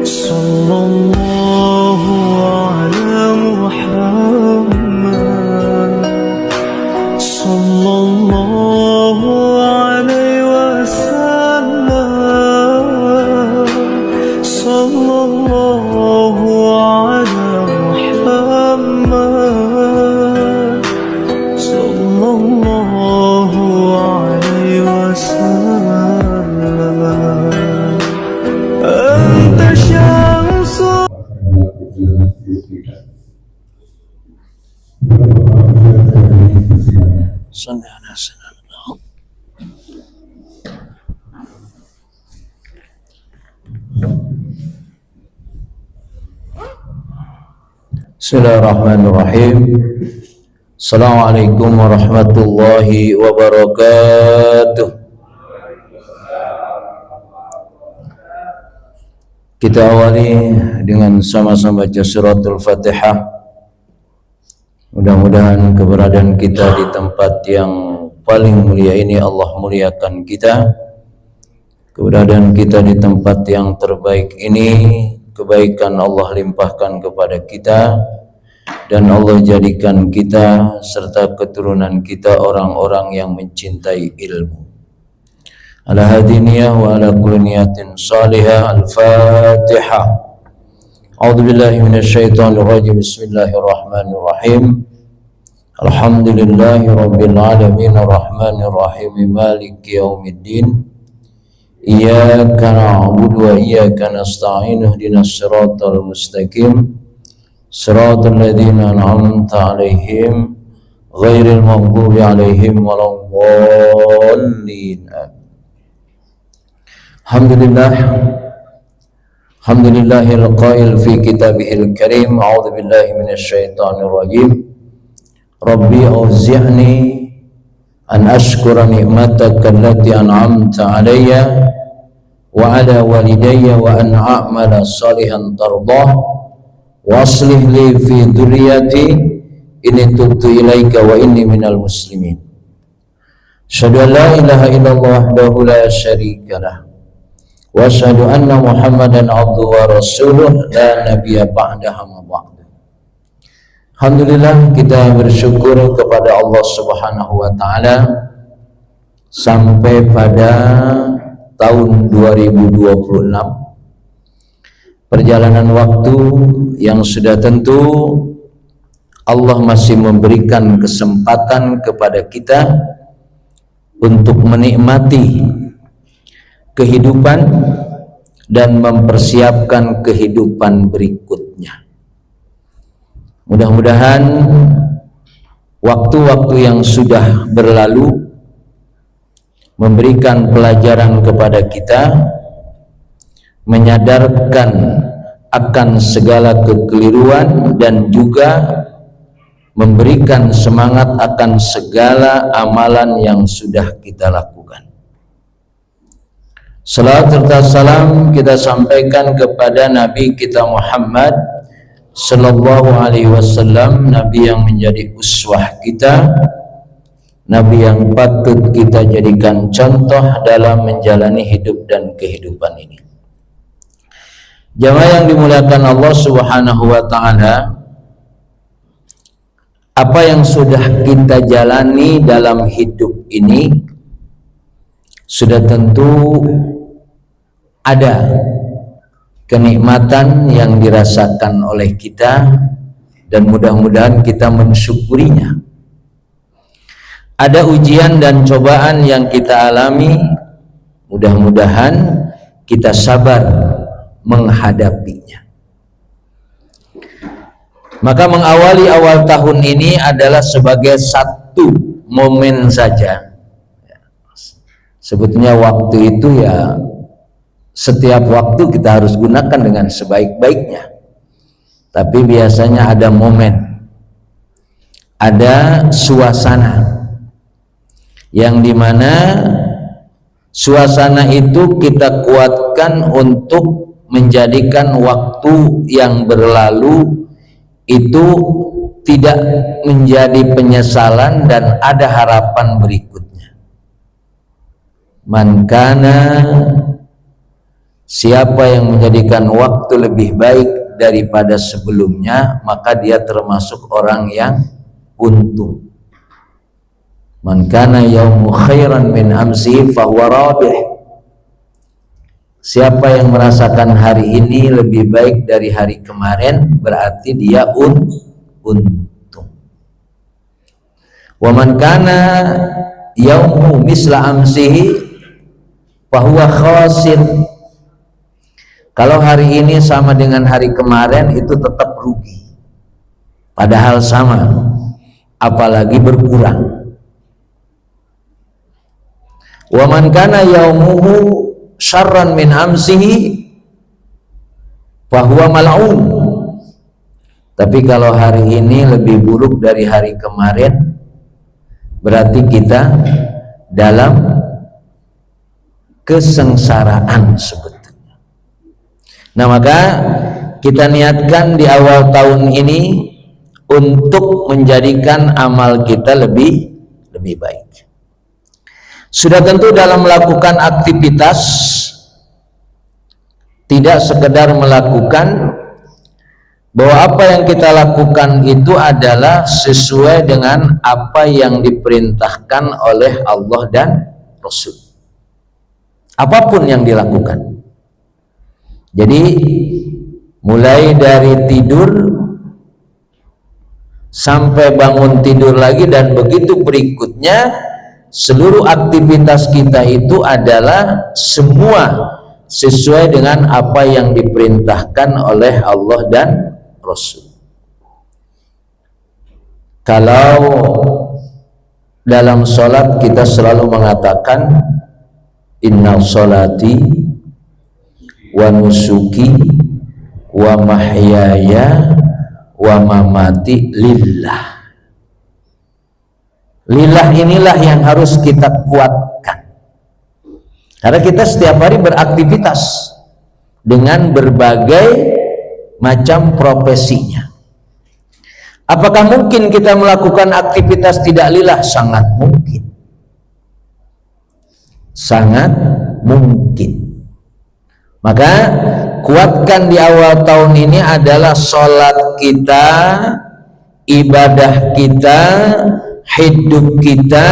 Sallallahu ala Muhammad, sallallahu alaihi wasallam, sallallahu ala Muhammad, sallallahu alaihi wasallam. Anta syamsu Bismillahirrahmanirrahim. Assalamualaikum warahmatullahi wabarakatuh. Kita awali dengan sama-sama baca suratul Fatihah. Mudah-mudahan keberadaan kita di tempat yang paling mulia ini Allah muliakan kita. Keberadaan kita di tempat yang terbaik ini, kebaikan Allah limpahkan kepada kita, dan Allah jadikan kita serta keturunan kita orang-orang yang mencintai ilmu. Ala hadiniyah wa ala kulli niyatin salihah. Al-Fatihah. A'udzu billahi minasyaitonir rajim. Bismillahirrahmanirrahim. Alhamdulillahi rabbil alamin arrahmanir rahim maliki yaumiddin. Iyyaka na'budu wa iyyaka nasta'in ihdinas siratal mustaqim siratal ladzina an'amta 'alaihim ghairil maghdubi 'alaihim waladdallin. Alhamdulillahil qail fi kitabihil karim. A'udzu billahi minasyaitonir rajim. Rabbi auzi'ni an ashkura ni'mataka allati an'amta 'alayya wa 'ala walidayya wa an a'mala salihan tardah wa aslih li fi dhurriyyati inni tubtu ilaika wa inni minal muslimin. Asyhadu an la ilaha illallah wahdahu la syarika lah wa asyhadu anna Muhammadan abduhu wa rasuluh la nabiyya ba'dahu ma ba'du. Alhamdulillah, kita bersyukur kepada Allah Subhanahu wa taala sampai pada tahun 2026. Perjalanan waktu yang sudah tentu Allah masih memberikan kesempatan kepada kita untuk menikmati kehidupan dan mempersiapkan kehidupan berikutnya. Mudah-mudahan waktu-waktu yang sudah berlalu memberikan pelajaran kepada kita, menyadarkan akan segala kekeliruan dan juga memberikan semangat akan segala amalan yang sudah kita lakukan. Salawat serta salam kita sampaikan kepada Nabi kita Muhammad sallallahu alaihi wasallam, Nabi yang menjadi uswah kita, Nabi yang patut kita jadikan contoh dalam menjalani hidup dan kehidupan ini. Jamaah yang dimuliakan Allah Subhanahu wa taala, apa yang sudah kita jalani dalam hidup ini sudah tentu ada kenikmatan yang dirasakan oleh kita dan mudah-mudahan kita mensyukurinya. Ada ujian dan cobaan yang kita alami, mudah-mudahan kita sabar menghadapinya. Maka mengawali awal tahun ini adalah sebagai satu momen saja. Sebetulnya waktu itu ya setiap waktu kita harus gunakan dengan sebaik-baiknya. Tapi biasanya ada momen, ada suasana yang dimana suasana itu kita kuatkan untuk menjadikan waktu yang berlalu itu tidak menjadi penyesalan dan ada harapan berikutnya. Man kana Siapa yang menjadikan waktu lebih baik daripada sebelumnya, maka dia termasuk orang yang untung. Man kana yaumu khairan min amsi fahuwa rabih. Siapa yang merasakan hari ini lebih baik dari hari kemarin, berarti dia untung. Wa man kana yaumuhu misla amsihi fahuwa khasir. Kalau hari ini sama dengan hari kemarin, itu tetap rugi, padahal sama, apalagi berkurang. Wa man kana yaumuhu syarran min amsihi fahuwa mal'un. Tapi kalau hari ini lebih buruk dari hari kemarin, berarti kita dalam kesengsaraan sebetulnya. Nah, maka kita niatkan di awal tahun ini untuk menjadikan amal kita lebih baik. Sudah tentu dalam melakukan aktivitas tidak sekedar melakukan, bahwa apa yang kita lakukan itu adalah sesuai dengan apa yang diperintahkan oleh Allah dan Rasul. Apapun yang dilakukan. Jadi mulai dari tidur sampai bangun tidur lagi dan begitu berikutnya, seluruh aktivitas kita itu adalah semua sesuai dengan apa yang diperintahkan oleh Allah dan Rasul. Kalau dalam sholat kita selalu mengatakan inna sholati wa nusuki wa mahyaya wa mamati lillah. Lillah inilah yang harus kita kuatkan, karena kita setiap hari beraktivitas dengan berbagai macam profesinya. Apakah mungkin kita melakukan aktivitas tidak lillah? Sangat mungkin, sangat mungkin. Maka kuatkan di awal tahun ini adalah sholat kita, ibadah kita, hidup kita,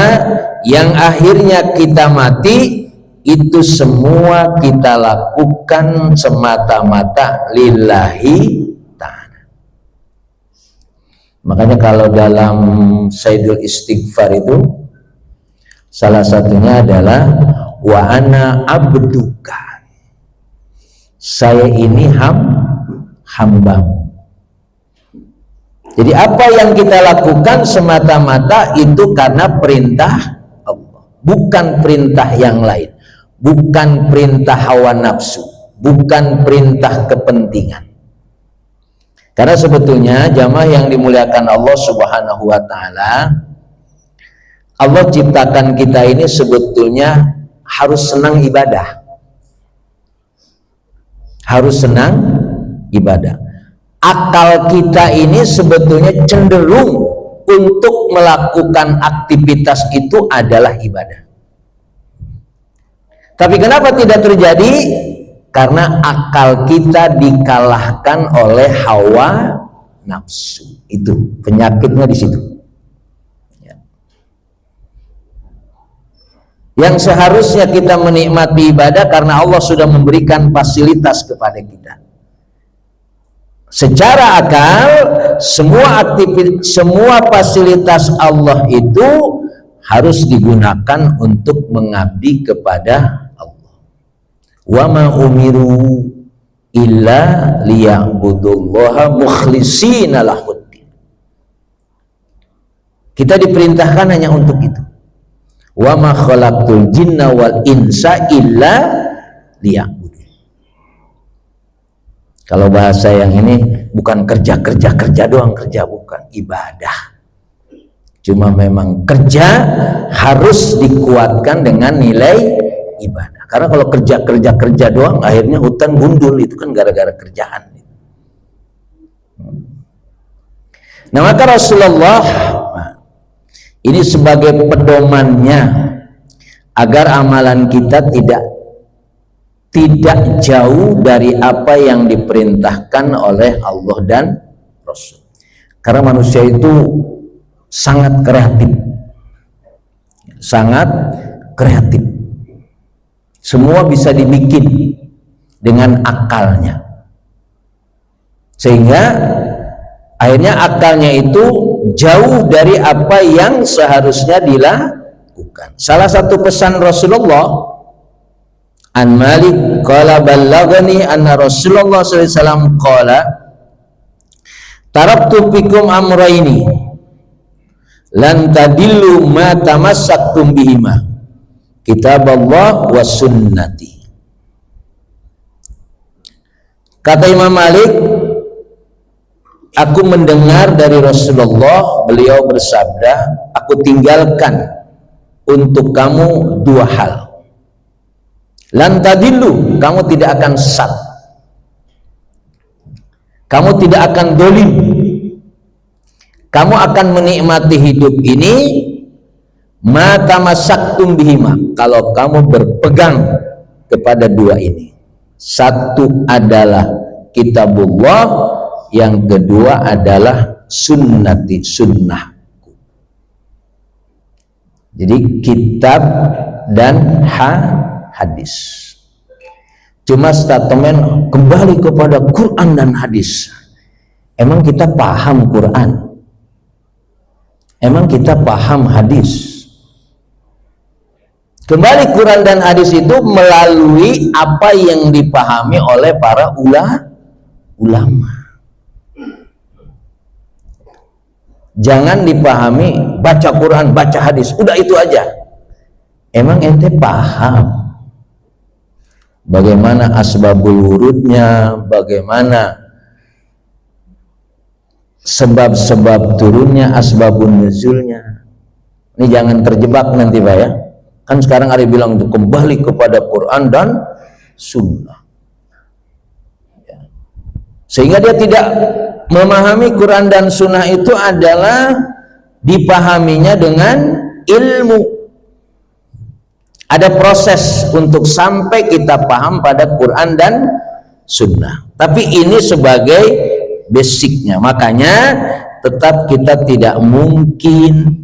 yang akhirnya kita mati, itu semua kita lakukan semata-mata lillahi ta'ala. Makanya kalau dalam Sayyidul Istighfar itu salah satunya adalah wa ana abduka, saya ini hambamu. Jadi apa yang kita lakukan semata-mata itu karena perintah Allah, bukan perintah yang lain, bukan perintah hawa nafsu, bukan perintah kepentingan. Karena sebetulnya jamaah yang dimuliakan Allah Subhanahu wa ta'ala, Allah ciptakan kita ini sebetulnya harus senang ibadah, harus senang ibadah. Akal kita ini sebetulnya cenderung untuk melakukan aktivitas itu adalah ibadah. Tapi kenapa tidak terjadi? Karena akal kita dikalahkan oleh hawa nafsu. Itu penyakitnya di situ. Yang seharusnya kita menikmati ibadah karena Allah sudah memberikan fasilitas kepada kita. Secara akal, semua fasilitas Allah itu harus digunakan untuk mengabdi kepada Allah. Wa ma umiru illa liya'budullaha mukhlishina lahuddin. Kita diperintahkan hanya untuk itu. Wa ma khalaqtul jinna wal insa illa liya'budun. Kalau bahasa yang ini bukan kerja doang, kerja bukan, ibadah. Cuma memang kerja harus dikuatkan dengan nilai ibadah. Karena kalau kerja doang, akhirnya hutan gundul, itu kan gara-gara kerjaan. Nah, maka Rasulullah ini sebagai pedomannya agar amalan kita tidak jauh dari apa yang diperintahkan oleh Allah dan Rasul. Karena manusia itu sangat kreatif. Sangat kreatif. Semua bisa dibikin dengan akalnya. Sehingga akhirnya akalnya itu jauh dari apa yang seharusnya dilakukan. Salah satu pesan Rasulullah, An Malik qala ballaghani anna Rasulullah sallallahu alaihi wasallam qala taraktu fikum amrayni lan tadillu ma tamassaktum bihima kitaballah wa sunnati. Kata Imam Malik, aku mendengar dari Rasulullah, beliau bersabda, aku tinggalkan untuk kamu dua hal. Lan tadillu, kamu tidak akan sesat. Kamu tidak akan dolim. Kamu akan menikmati hidup ini ma tamassaktum bihima, kalau kamu berpegang kepada dua ini. Satu adalah kitabullah, yang kedua adalah sunnati, sunnahku. Jadi kitab dan hadis. Cuma statement kembali kepada Quran dan hadis. Emang kita paham Quran? Emang kita paham hadis? Kembali Quran dan hadis itu melalui apa yang dipahami oleh para ulama. Jangan dipahami baca Quran, baca hadis, udah itu aja. Emang ente paham bagaimana asbabul wurudnya, bagaimana sebab-sebab turunnya, asbabun nuzulnya? Ini jangan terjebak nanti Pak ya. Kan sekarang ada bilang itu kembali kepada Quran dan Sunnah. Sehingga dia tidak memahami Quran dan Sunnah itu adalah dipahaminya dengan ilmu. Ada proses untuk sampai kita paham pada Quran dan Sunnah. Tapi ini sebagai basicnya. Makanya tetap kita tidak mungkin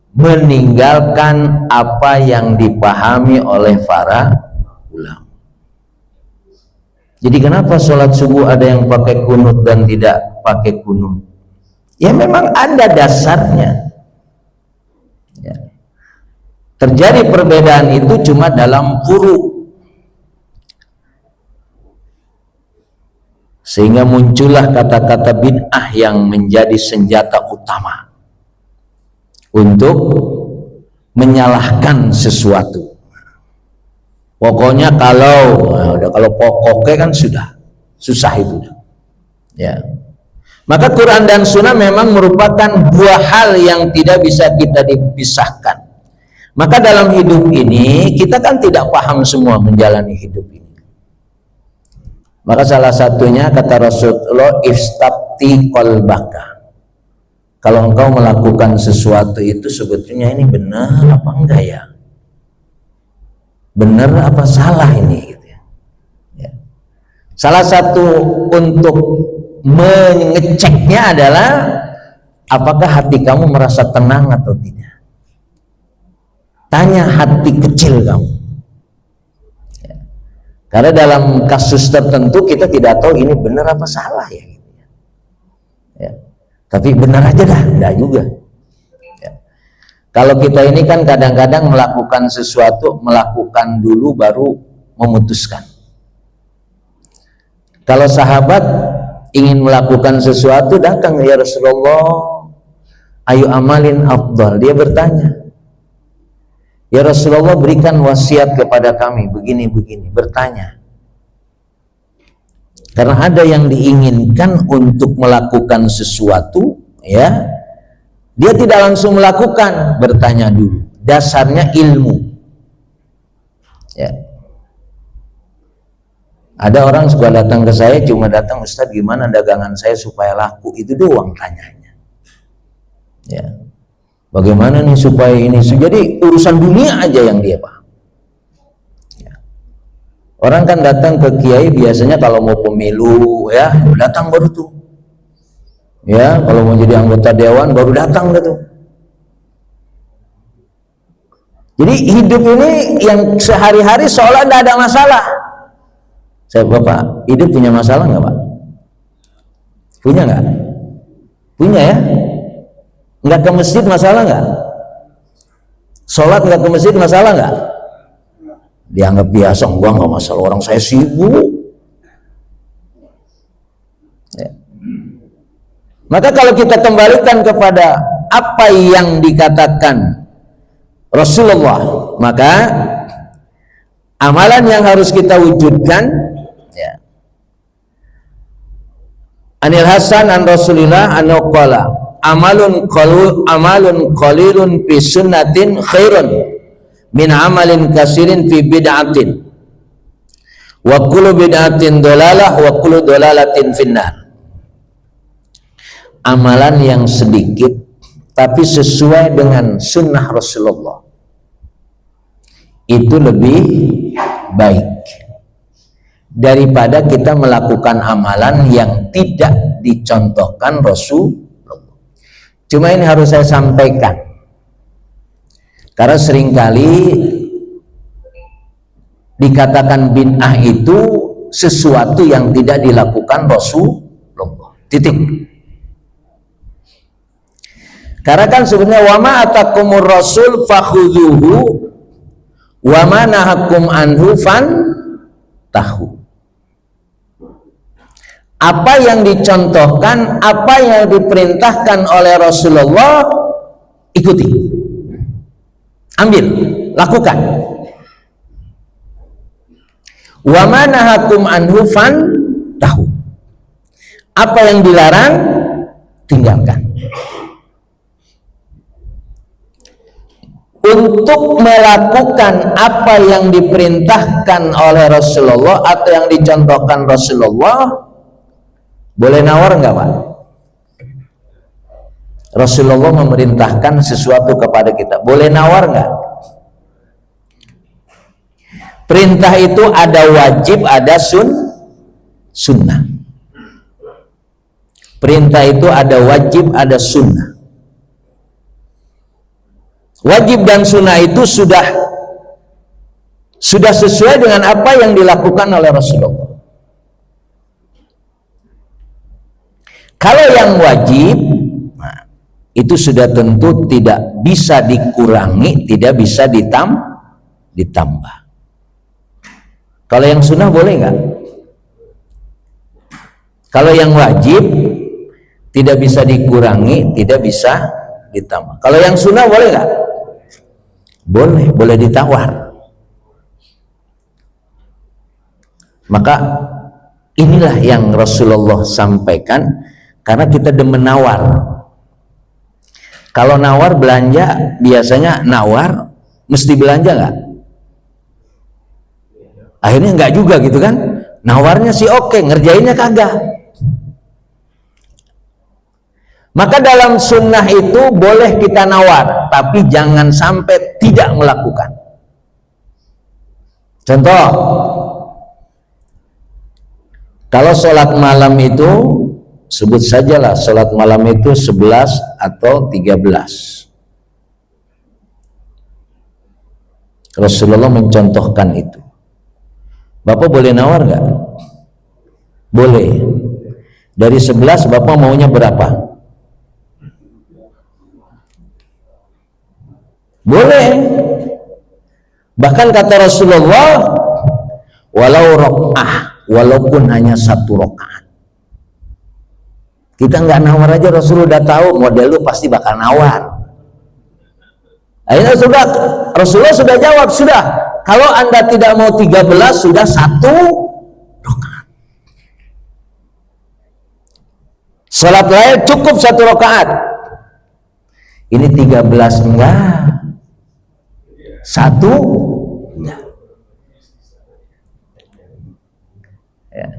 meninggalkan apa yang dipahami oleh para ulama. Jadi kenapa sholat subuh ada yang pakai kunut dan tidak pakai kunut? Ya memang ada dasarnya. Ya. Terjadi perbedaan itu cuma dalam furu. Sehingga muncullah kata-kata bid'ah yang menjadi senjata utama untuk menyalahkan sesuatu. Pokoknya kalau pokoknya kan sudah susah itu. Ya. Maka Quran dan Sunnah memang merupakan dua hal yang tidak bisa kita dipisahkan. Maka dalam hidup ini kita kan tidak paham semua menjalani hidup ini. Maka salah satunya kata Rasulullah, istafti qalbaka. Kalau engkau melakukan sesuatu itu sebetulnya ini benar apa enggak ya? Benar apa salah ini? Gitu ya. Ya. Salah satu untuk mengeceknya adalah apakah hati kamu merasa tenang atau tidak. Tanya hati kecil kamu. Ya. Karena dalam kasus tertentu kita tidak tahu ini benar apa salah ya. Gitu ya. Ya. Tapi benar aja dah, enggak juga. Ya. Kalau kita ini kan kadang-kadang melakukan sesuatu, melakukan dulu baru memutuskan. Kalau sahabat ingin melakukan sesuatu, datang ya Rasulullah, ayu amalin afdal. Dia bertanya, ya Rasulullah berikan wasiat kepada kami, begini-begini, bertanya. Karena ada yang diinginkan untuk melakukan sesuatu, ya, dia tidak langsung melakukan, bertanya dulu. Dasarnya ilmu. Ya. Ada orang suka datang ke saya, cuma datang, Ustadz gimana dagangan saya supaya laku, itu doang tanyanya. Ya. Bagaimana nih supaya ini? Jadi urusan dunia aja yang dia paham. Ya. Orang kan datang ke kiai biasanya kalau mau pemilu ya, datang baru tuh. Ya, kalau mau jadi anggota dewan baru datang gitu. Jadi hidup ini yang sehari-hari seolah tidak ada masalah. Saya Bapak, hidup punya masalah nggak Pak? Punya nggak? Punya ya? Nggak ke masjid masalah nggak? Sholat nggak ke masjid masalah nggak? Dianggap biasa, enggak masalah, orang saya sibuk ya. Maka kalau kita kembalikan kepada apa yang dikatakan Rasulullah, maka amalan yang harus kita wujudkan ya. Anil Hasan an Rasulillah anhu qala amalun qalilun fi sunnatin khairun min amalin kasirin fi bid'atin wa kullu bid'atin dolalah wa kullu dolalatin finnar. Amalan yang sedikit tapi sesuai dengan sunnah Rasulullah itu lebih baik daripada kita melakukan amalan yang tidak dicontohkan Rasulullah. Cuma ini harus saya sampaikan karena seringkali dikatakan bid'ah itu sesuatu yang tidak dilakukan Rasulullah. Titik. Karena kan sebenarnya wama atakumur rasul fakhudhuhu wama nahakum anhu fantahu. Apa yang dicontohkan, apa yang diperintahkan oleh Rasulullah, ikuti. Ambil, lakukan. Wa ma nahakum anhu fantahu. Apa yang dilarang, tinggalkan. Untuk melakukan apa yang diperintahkan oleh Rasulullah atau yang dicontohkan Rasulullah, boleh nawar enggak Pak? Rasulullah memerintahkan sesuatu kepada kita, boleh nawar nggak? Perintah itu ada wajib, ada sunnah. Perintah itu ada wajib, ada sunnah. Wajib dan sunnah itu sudah sesuai dengan apa yang dilakukan oleh Rasulullah. Kalau yang wajib itu sudah tentu tidak bisa dikurangi, tidak bisa ditambah. Kalau yang sunnah boleh nggak? Kalau yang wajib tidak bisa dikurangi, tidak bisa ditambah. Kalau yang sunnah boleh nggak? Boleh ditawar. Maka inilah yang Rasulullah sampaikan, karena kita demen nawar. Kalau nawar belanja, biasanya nawar mesti belanja nggak? Akhirnya nggak juga gitu kan? Nawarnya sih oke, ngerjainnya kagak. Maka dalam sunnah itu boleh kita nawar, tapi jangan sampai tidak melakukan. Contoh, kalau sholat malam itu, sebut sajalah sholat malam itu 11 atau 13. Rasulullah mencontohkan itu. Bapak boleh nawar nggak? Boleh. Dari 11 Bapak maunya berapa? Boleh. Bahkan kata Rasulullah, walau rok'ah, walaupun hanya 1 rakaat. Kita nggak nawar aja, Rasulullah udah tahu model lu pasti bakal nawar. Akhirnya Rasulullah sudah jawab, sudah. Kalau Anda tidak mau 13, sudah 1 rakaat. Salat lain cukup 1 rakaat. Ini 13 enggak. 1 enggak. Ya.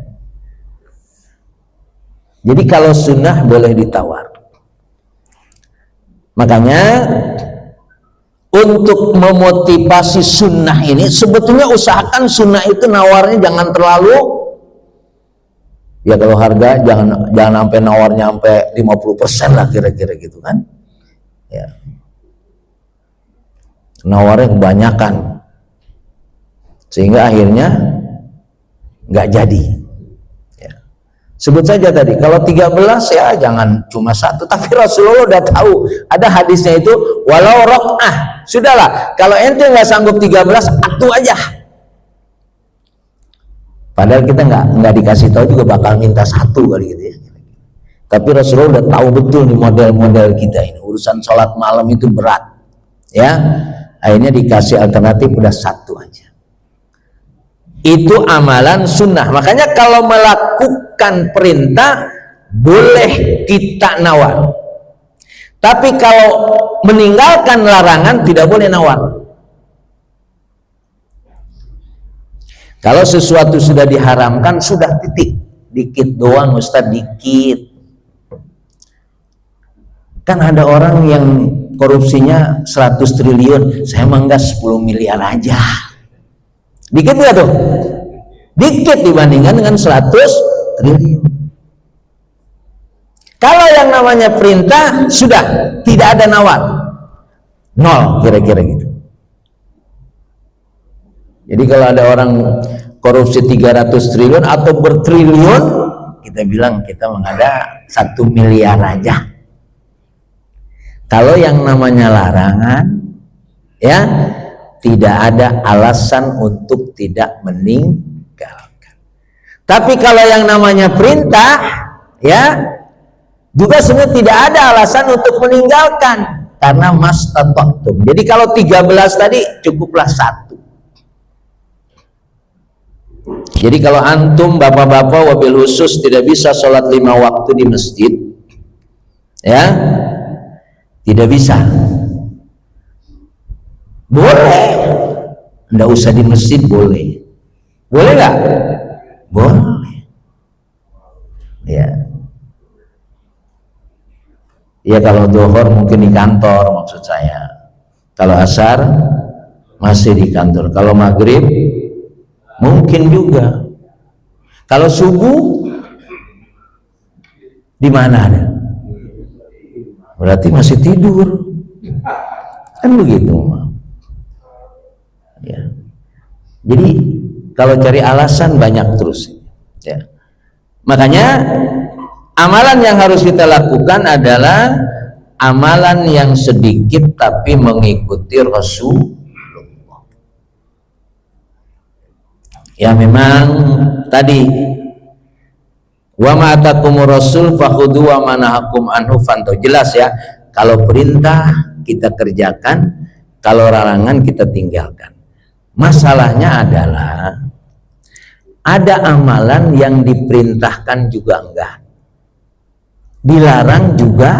Jadi kalau sunnah boleh ditawar. Makanya untuk memotivasi sunnah ini, sebetulnya usahakan sunnah itu nawarnya jangan terlalu, ya kalau harga jangan sampai nawarnya sampai 50% lah kira-kira gitu kan ya, nawarnya kebanyakan sehingga akhirnya nggak jadi ya. Sebut saja tadi kalau 13 ya jangan cuma satu, tapi Rasulullah udah tahu ada hadisnya itu walau rok'ah, sudahlah kalau ente nggak sanggup 13 satu aja, padahal kita nggak dikasih tahu juga bakal minta satu kali gitu ya. Tapi Rasulullah udah tahu betul nih model-model kita ini, urusan sholat malam itu berat ya, akhirnya dikasih alternatif udah satu aja. Itu amalan sunnah. Makanya kalau melakukan perintah boleh kita nawar, tapi kalau meninggalkan larangan tidak boleh nawar. Kalau sesuatu sudah diharamkan sudah titik, dikit doang Ustaz, dikit. Kan ada orang yang korupsinya 100 triliun, saya mah enggak 10 miliar aja. Dikit nggak tuh? Dikit dibandingkan dengan 100 triliun. Kalau yang namanya perintah sudah tidak ada nawar, nol kira-kira gitu. Jadi kalau ada orang korupsi 300 triliun atau bertriliun, kita bilang kita mengada 1 miliar aja. Kalau yang namanya larangan, ya tidak ada alasan untuk tidak meninggalkan. Tapi kalau yang namanya perintah, ya juga sebenarnya tidak ada alasan untuk meninggalkan karena mastata'tum. Jadi kalau 13 tadi cukuplah satu. Jadi kalau antum bapak-bapak wabil khusus tidak bisa sholat 5 waktu di masjid, ya tidak bisa, boleh, nggak usah di masjid, boleh nggak? Boleh ya kalau zuhur mungkin di kantor maksud saya, kalau asar masih di kantor, kalau maghrib mungkin juga, kalau subuh di mana ada? Berarti masih tidur kan begitu ya. Jadi kalau cari alasan banyak terus ya. Makanya amalan yang harus kita lakukan adalah amalan yang sedikit tapi mengikuti Rasulullah. Ya memang tadi wa ma atakumur rasul fakhudhu wa ma nahakum anhu fantahu, jelas ya, kalau perintah kita kerjakan, kalau larangan kita tinggalkan. Masalahnya adalah ada amalan yang diperintahkan juga enggak, dilarang juga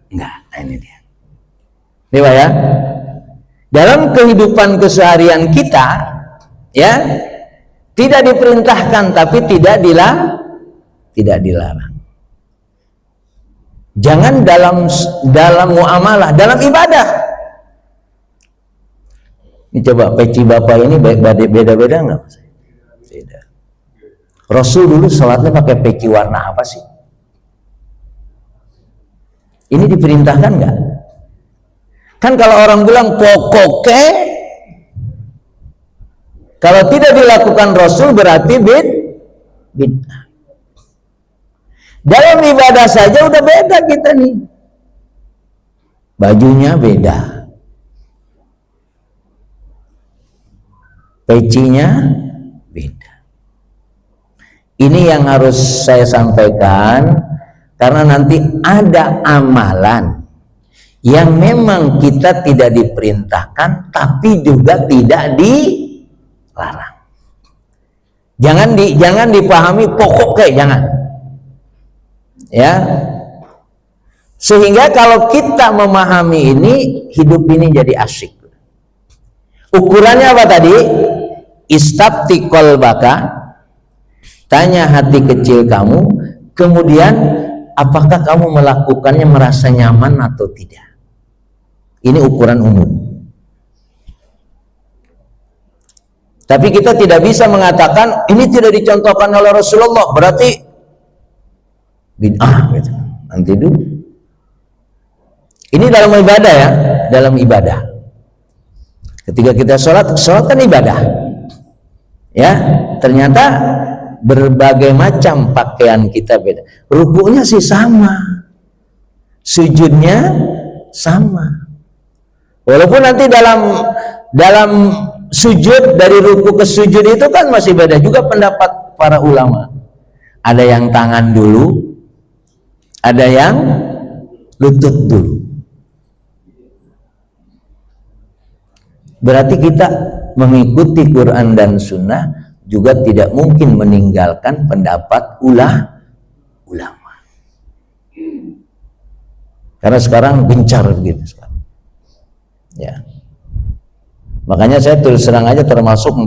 enggak. Nah, ini dia. Dewa ya. Dalam kehidupan keseharian kita ya tidak diperintahkan tapi tidak dilarang. Jangan dalam muamalah, dalam ibadah. Ini coba peci bapak ini beda-beda nggak? Beda. Rasul dulu sholatnya pakai peci warna apa sih? Ini diperintahkan nggak? Kan kalau orang bilang pokoknya, kalau tidak dilakukan Rasul berarti bid'ah. Dalam ibadah saja udah beda kita nih, bajunya beda, pecinya beda. Ini yang harus saya sampaikan, karena nanti ada amalan yang memang kita tidak diperintahkan tapi juga tidak dilarang. Jangan dipahami pokoknya, jangan. Ya, sehingga kalau kita memahami ini, hidup ini jadi asyik. Ukurannya apa tadi? Istafti qalbaka, tanya hati kecil kamu, kemudian apakah kamu melakukannya merasa nyaman atau tidak. Ini ukuran umum. Tapi kita tidak bisa mengatakan ini tidak dicontohkan oleh Rasulullah, berarti bid'ah gitu. Nanti dulu. Ini dalam ibadah ya, dalam ibadah. Ketika kita sholat kan ibadah. Ya, ternyata berbagai macam pakaian kita beda. Rukunya sih sama, sujudnya sama. Walaupun nanti dalam sujud, dari ruku ke sujud itu kan masih beda juga pendapat para ulama. Ada yang tangan dulu, ada yang lutut dulu. Berarti kita mengikuti Quran dan Sunnah juga tidak mungkin meninggalkan pendapat ulama. Karena sekarang gencar begitu sekarang. Ya. Makanya saya terus terang aja termasuk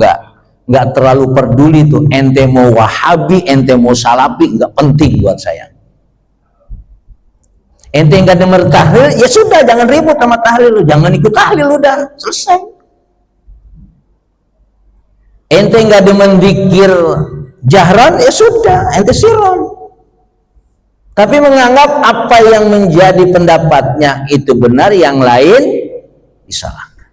nggak terlalu peduli tuh ente mau Wahabi, ente mau Salafi, nggak penting buat saya. Ente nggak denger tahlil, ya sudah, jangan ribut sama tahlil lu, jangan ikut tahlil, udah selesai. Ente nggak demen zikir jahran, ya sudah, ente siron. Tapi menganggap apa yang menjadi pendapatnya itu benar, yang lain disalahkan.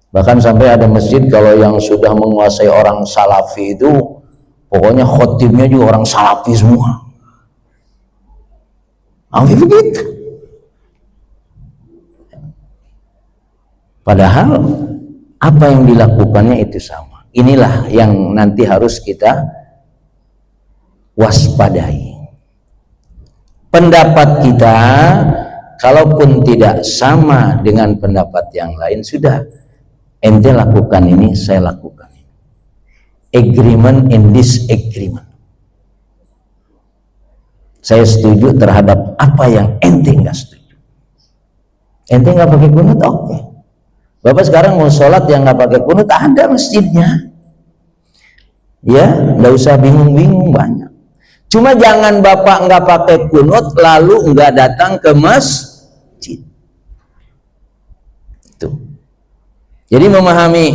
Bahkan sampai ada masjid kalau yang sudah menguasai orang Salafi itu pokoknya khotibnya juga orang Salafi semua. Sampai begitu. Padahal apa yang dilakukannya itu sama. Inilah yang nanti harus kita waspadai. Pendapat kita kalaupun tidak sama dengan pendapat yang lain, sudah, ente lakukan ini, saya lakukan ini. Agreement in disagreement. Saya setuju terhadap apa yang ente nggak setuju. Ente nggak pakai kunut, oke. Bapak sekarang mau sholat yang nggak pakai kunut, ada masjidnya. Ya, nggak usah bingung-bingung, banyak. Cuma jangan Bapak nggak pakai kunut lalu nggak datang ke masjid. Itu. Jadi memahami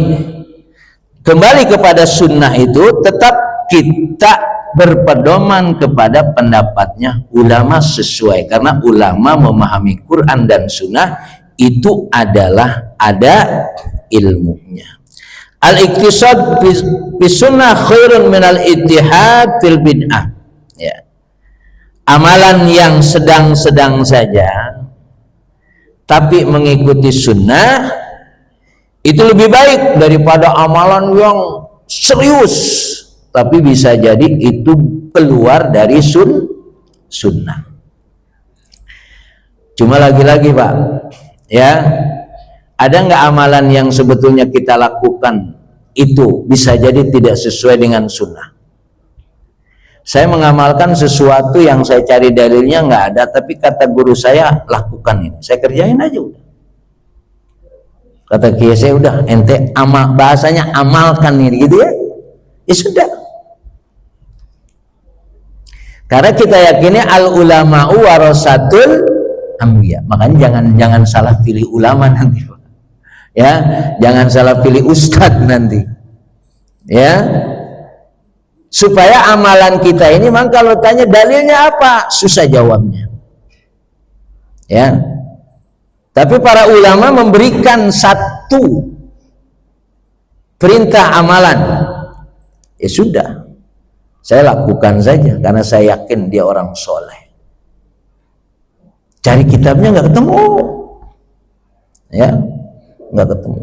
kembali kepada sunnah itu tetap kita berpedoman kepada pendapatnya ulama sesuai, karena ulama memahami Quran dan sunnah itu adalah ada ilmunya. Al-iqtisad fi sunnah khairun minal ittihad fil bid'ah. Ya. Amalan yang sedang-sedang saja tapi mengikuti sunnah itu lebih baik daripada amalan yang serius tapi bisa jadi itu keluar dari sunnah. Cuma lagi-lagi Pak, ya, ada nggak amalan yang sebetulnya kita lakukan itu bisa jadi tidak sesuai dengan sunnah? Saya mengamalkan sesuatu yang saya cari dalilnya nggak ada, tapi kata guru saya lakukan ini, saya kerjain aja udah. Kata kiai saya, udah ente bahasanya amalkan ini, gitu ya. Ya sudah. Karena kita yakini al ulama'u warasatul anbiya. Makanya jangan salah pilih ulama nanti. Ya, jangan salah pilih ustadz nanti. Ya. Supaya amalan kita ini, memang kalau tanya dalilnya apa, susah jawabnya. Ya. Tapi para ulama memberikan satu perintah amalan. Ya sudah, saya lakukan saja karena saya yakin dia orang soleh. Cari kitabnya nggak ketemu, ya, nggak ketemu.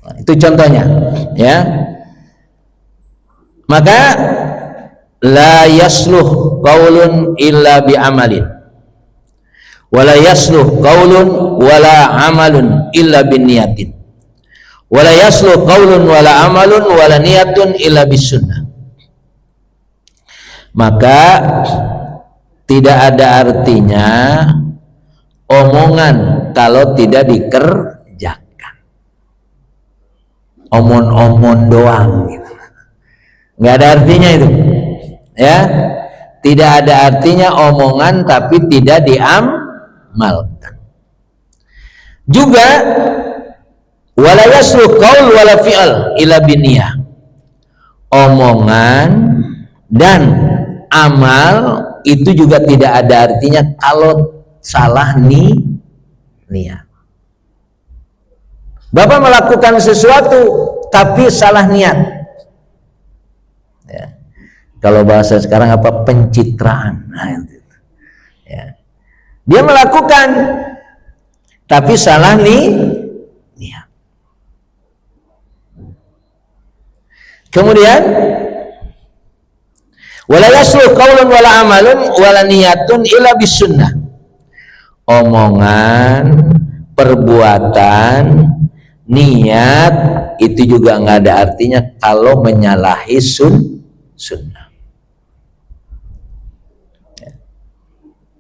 Nah, itu contohnya, ya. Maka la yasluh qaulun illa bi amalin, wala yasluh qaulun wala amalun illa bin niyatin, wala yasluh qaulun wala amalun wala niyatun illa bis sunnah. Maka tidak ada artinya omongan kalau tidak dikerjakan, omon-omon doang gitu. Nggak ada artinya itu, ya. Tidak ada artinya omongan tapi tidak diamalkan. Juga Wala yaslu qaul wala fi'al ila biniyah. Omongan dan amal itu juga tidak ada artinya kalau salah niat. Bapak melakukan sesuatu tapi salah niat. Ya. Kalau bahasa sekarang apa? Pencitraan. Nah, ya. Dia melakukan tapi salah niat. Kemudian wala yasluh qaulun wala amalun wala niyatun illa bisunnah. Omongan, perbuatan, niat itu juga nggak ada artinya kalau menyalahi sunnah.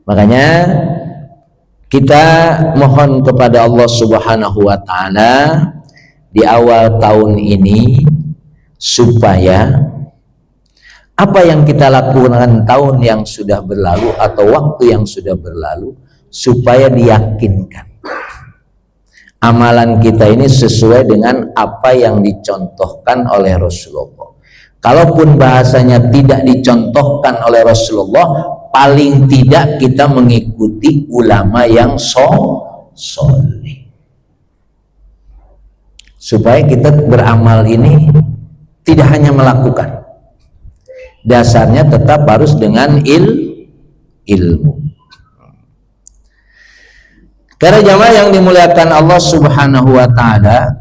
Makanya kita mohon kepada Allah Subhanahu wa taala di awal tahun ini supaya apa yang kita lakukan tahun yang sudah berlalu atau waktu yang sudah berlalu supaya diyakinkan amalan kita ini sesuai dengan apa yang dicontohkan oleh Rasulullah. Kalaupun bahasanya tidak dicontohkan oleh Rasulullah, paling tidak kita mengikuti ulama yang soleh supaya kita beramal ini tidak hanya melakukan, dasarnya tetap harus dengan ilmu. Karena jamaah yang dimuliakan Allah Subhanahu wa taala,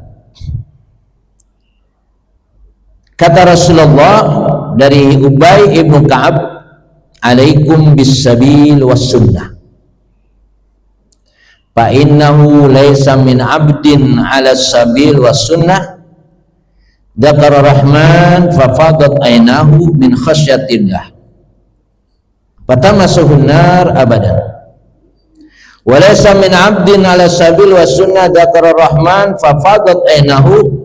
kata Rasulullah dari Ubay ibnu Ka'ab, alaikum bis-sabil was sunnah fa innahu laisa min abdin ala sabil was sunnah dzakara rahman fa fadat ainahu min khasyatillah fatamassuhun nar abadan wa laysa min 'abdin 'ala sabil wa sunnah dzakara rahman fa fadat ainahu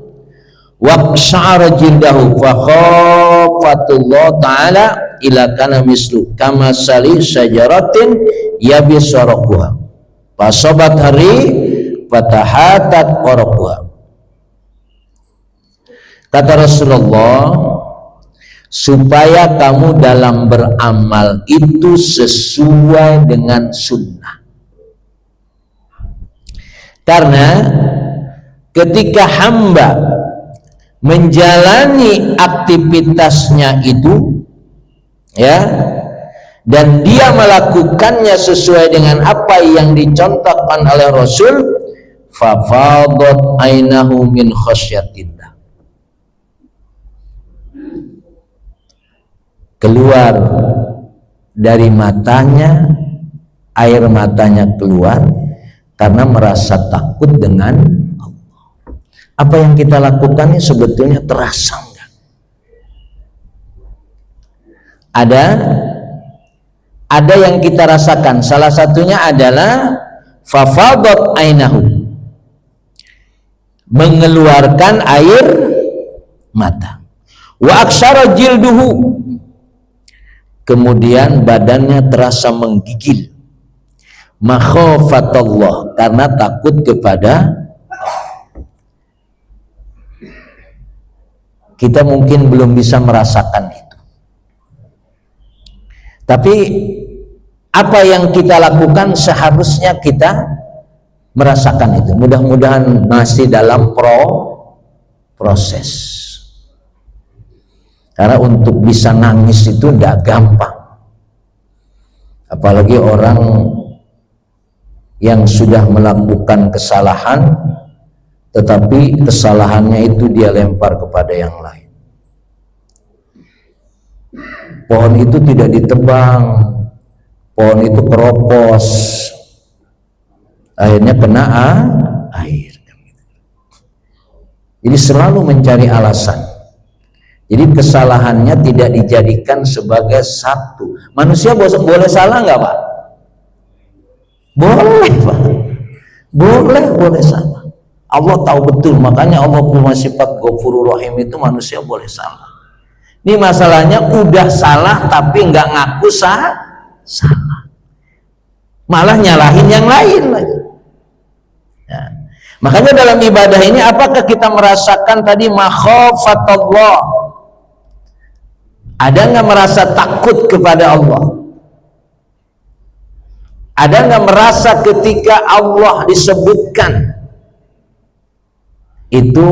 wa qasha'ara jildahu fa khafatullah ta'ala ila kana mislu kama sali syajaratin yabisaraquha fa sabat hari fatahatat qarquha. Kata Rasulullah, supaya kamu dalam beramal itu sesuai dengan sunnah. Karena ketika hamba menjalani aktivitasnya itu, ya, dan dia melakukannya sesuai dengan apa yang dicontohkan oleh Rasul, fa fadat ainahu min khasyatillah. Keluar dari matanya, air matanya keluar karena merasa takut dengan Allah. Apa yang kita lakukan ini sebetulnya terasa enggak? Ada yang kita rasakan. Salah satunya adalah fafadat ainahu, mengeluarkan air mata. Wa aksyara jilduhu, kemudian badannya terasa menggigil, makhafatallah, karena takut kepada kita. Mungkin belum bisa merasakan itu, tapi apa yang kita lakukan seharusnya kita merasakan itu. Mudah-mudahan masih dalam proses. Karena untuk bisa nangis itu tidak gampang, apalagi orang yang sudah melakukan kesalahan tetapi kesalahannya itu dia lempar kepada yang lain. Pohon itu tidak ditebang, pohon itu keropos, akhirnya kena air. Jadi selalu mencari alasan. Jadi kesalahannya tidak dijadikan sebagai satu. Manusia boleh salah nggak Pak? Boleh Pak. Boleh salah. Allah tahu betul, makanya Allah punya sifat Ghafurur Rahim itu manusia boleh salah. Ini masalahnya udah salah tapi nggak ngaku salah. Malah nyalahin yang lain lagi. Ya. Makanya dalam ibadah ini apakah kita merasakan tadi makhafatullah? Ada nggak merasa takut kepada Allah? Ada nggak merasa ketika Allah disebutkan itu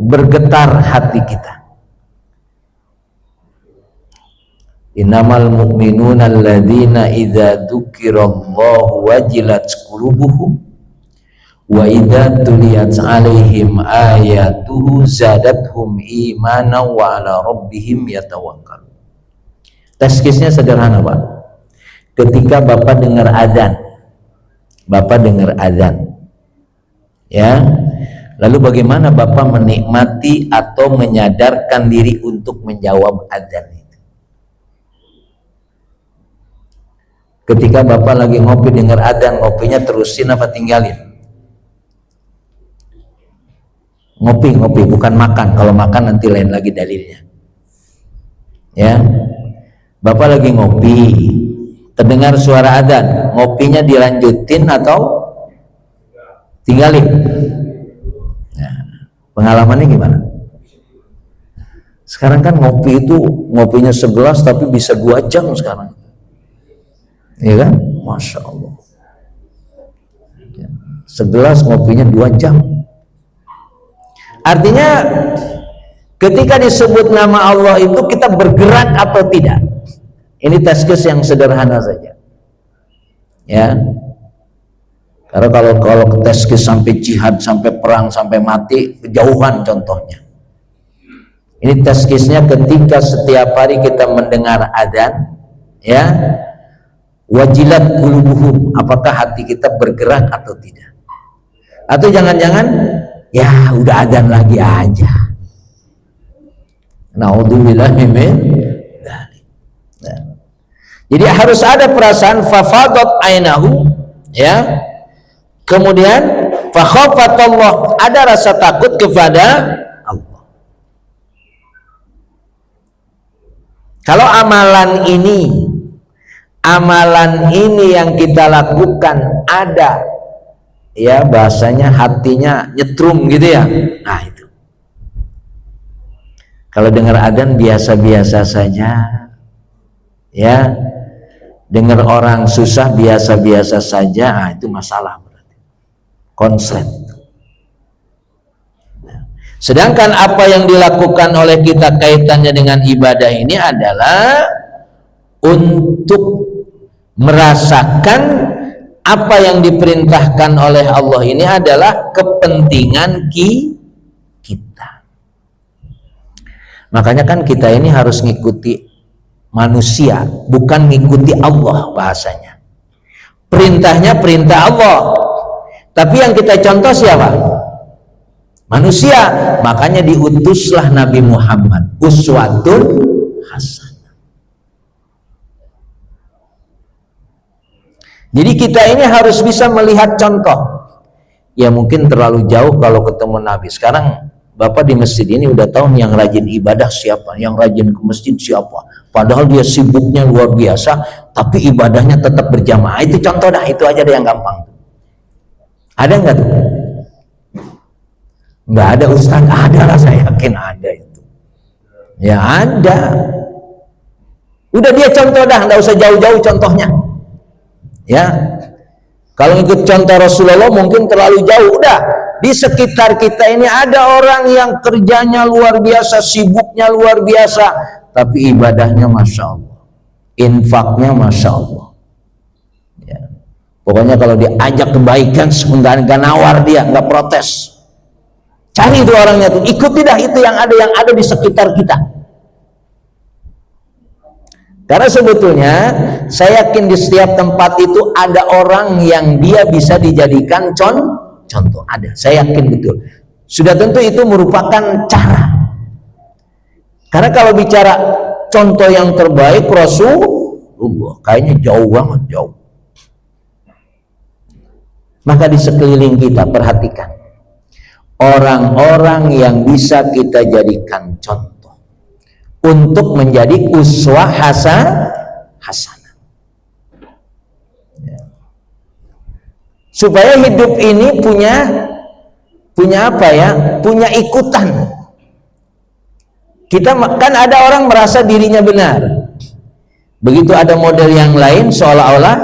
bergetar hati kita? Innamal mu'minuna alladzina idza dzukirallahu wajilat qulubuhum wa idza tuliyat 'alaihim ayatuhu zadathum imanan wa 'ala rabbihim yatawakkalun. Teskisnya sederhana, Pak. Ketika Bapak dengar adzan, ya, lalu bagaimana Bapak menikmati atau menyadarkan diri untuk menjawab adzan itu? Ketika Bapak lagi ngopi dengar adzan, ngopinya terusin apa tinggalin? Ngopi, bukan makan. Kalau makan nanti lain lagi dalilnya. Ya, Bapak lagi ngopi, terdengar suara adzan, ngopinya dilanjutin atau tinggalin? Nah, pengalamannya gimana? Sekarang kan ngopi itu ngopinya segelas tapi bisa 2 jam sekarang, ya kan? Masya Allah, segelas ngopinya 2 jam. Artinya ketika disebut nama Allah itu kita bergerak atau tidak? Ini teskes yang sederhana saja, ya. Karena kalau teskes sampai jihad, sampai perang, sampai mati, kejauhan contohnya. Ini teskesnya ketika setiap hari kita mendengar adzan, ya, wajilat qulubuhum, apakah hati kita bergerak atau tidak? Atau jangan-jangan ya udah adzan lagi aja. Naudzubillahi min dzalik. Jadi harus ada perasaan fafadat ainahu, ya. Kemudian fakhafatullah, ada rasa takut kepada Allah. Kalau amalan ini yang kita lakukan ada, ya, bahasanya hatinya nyetrum gitu ya. Nah itu. Kalau dengar adzan biasa-biasa saja, ya, dengar orang susah biasa-biasa saja, nah itu masalah berarti. Konslet. Sedangkan apa yang dilakukan oleh kita kaitannya dengan ibadah ini adalah untuk merasakan apa yang diperintahkan oleh Allah ini adalah kepentingan kita. Makanya kan kita ini harus ngikuti manusia, bukan ngikuti Allah bahasanya. Perintahnya perintah Allah, tapi yang kita contoh siapa? Manusia. Makanya diutuslah Nabi Muhammad, uswatun hasanah. Jadi kita ini harus bisa melihat contoh. Ya mungkin terlalu jauh kalau ketemu Nabi. Sekarang Bapak di masjid ini udah tahu yang rajin ibadah siapa, yang rajin ke masjid siapa. Padahal dia sibuknya luar biasa, tapi ibadahnya tetap berjamaah. Itu contoh dah, itu aja deh yang gampang. Ada nggak tuh? Nggak ada Ustaz? Ada lah, saya yakin ada itu. Ya ada. Udah dia contoh dah, nggak usah jauh-jauh contohnya. Ya, kalau ikut contoh Rasulullah mungkin terlalu jauh. Udah di sekitar kita ini ada orang yang kerjanya luar biasa, sibuknya luar biasa, tapi ibadahnya masya Allah, infaknya masya Allah. Ya. Pokoknya kalau diajak kebaikan nggak nawar, dia nggak protes. Cari itu orangnya tuh, ikuti dah itu yang ada di sekitar kita. Karena sebetulnya saya yakin di setiap tempat itu ada orang yang dia bisa dijadikan contoh. Ada, saya yakin betul. Sudah tentu itu merupakan cara. Karena kalau bicara contoh yang terbaik Rasulullah, kayaknya jauh banget, jauh. Maka di sekeliling kita perhatikan orang-orang yang bisa kita jadikan contoh untuk menjadi uswah hasanah. Supaya hidup ini punya punya apa ya? Punya ikutan. Kita kan ada orang merasa dirinya benar. Begitu ada model yang lain seolah-olah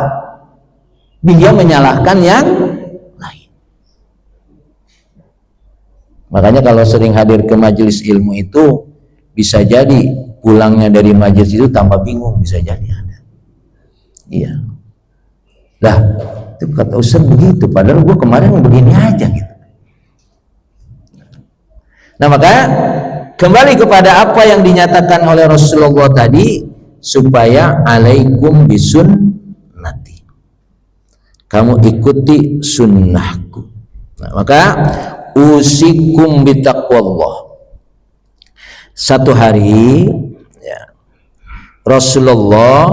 dia menyalahkan yang lain. Makanya kalau sering hadir ke majelis ilmu itu bisa jadi pulangnya dari majelis itu tambah bingung, bisa jadi ada. Iya. Lah, itu kata Ustaz begitu, padahal gue kemarin begini aja gitu. Nah, maka kembali kepada apa yang dinyatakan oleh Rasulullah tadi, supaya alaikum bisunnati, kamu ikuti sunnahku. Nah, maka usikum bitaqwallah. Satu hari ya, Rasulullah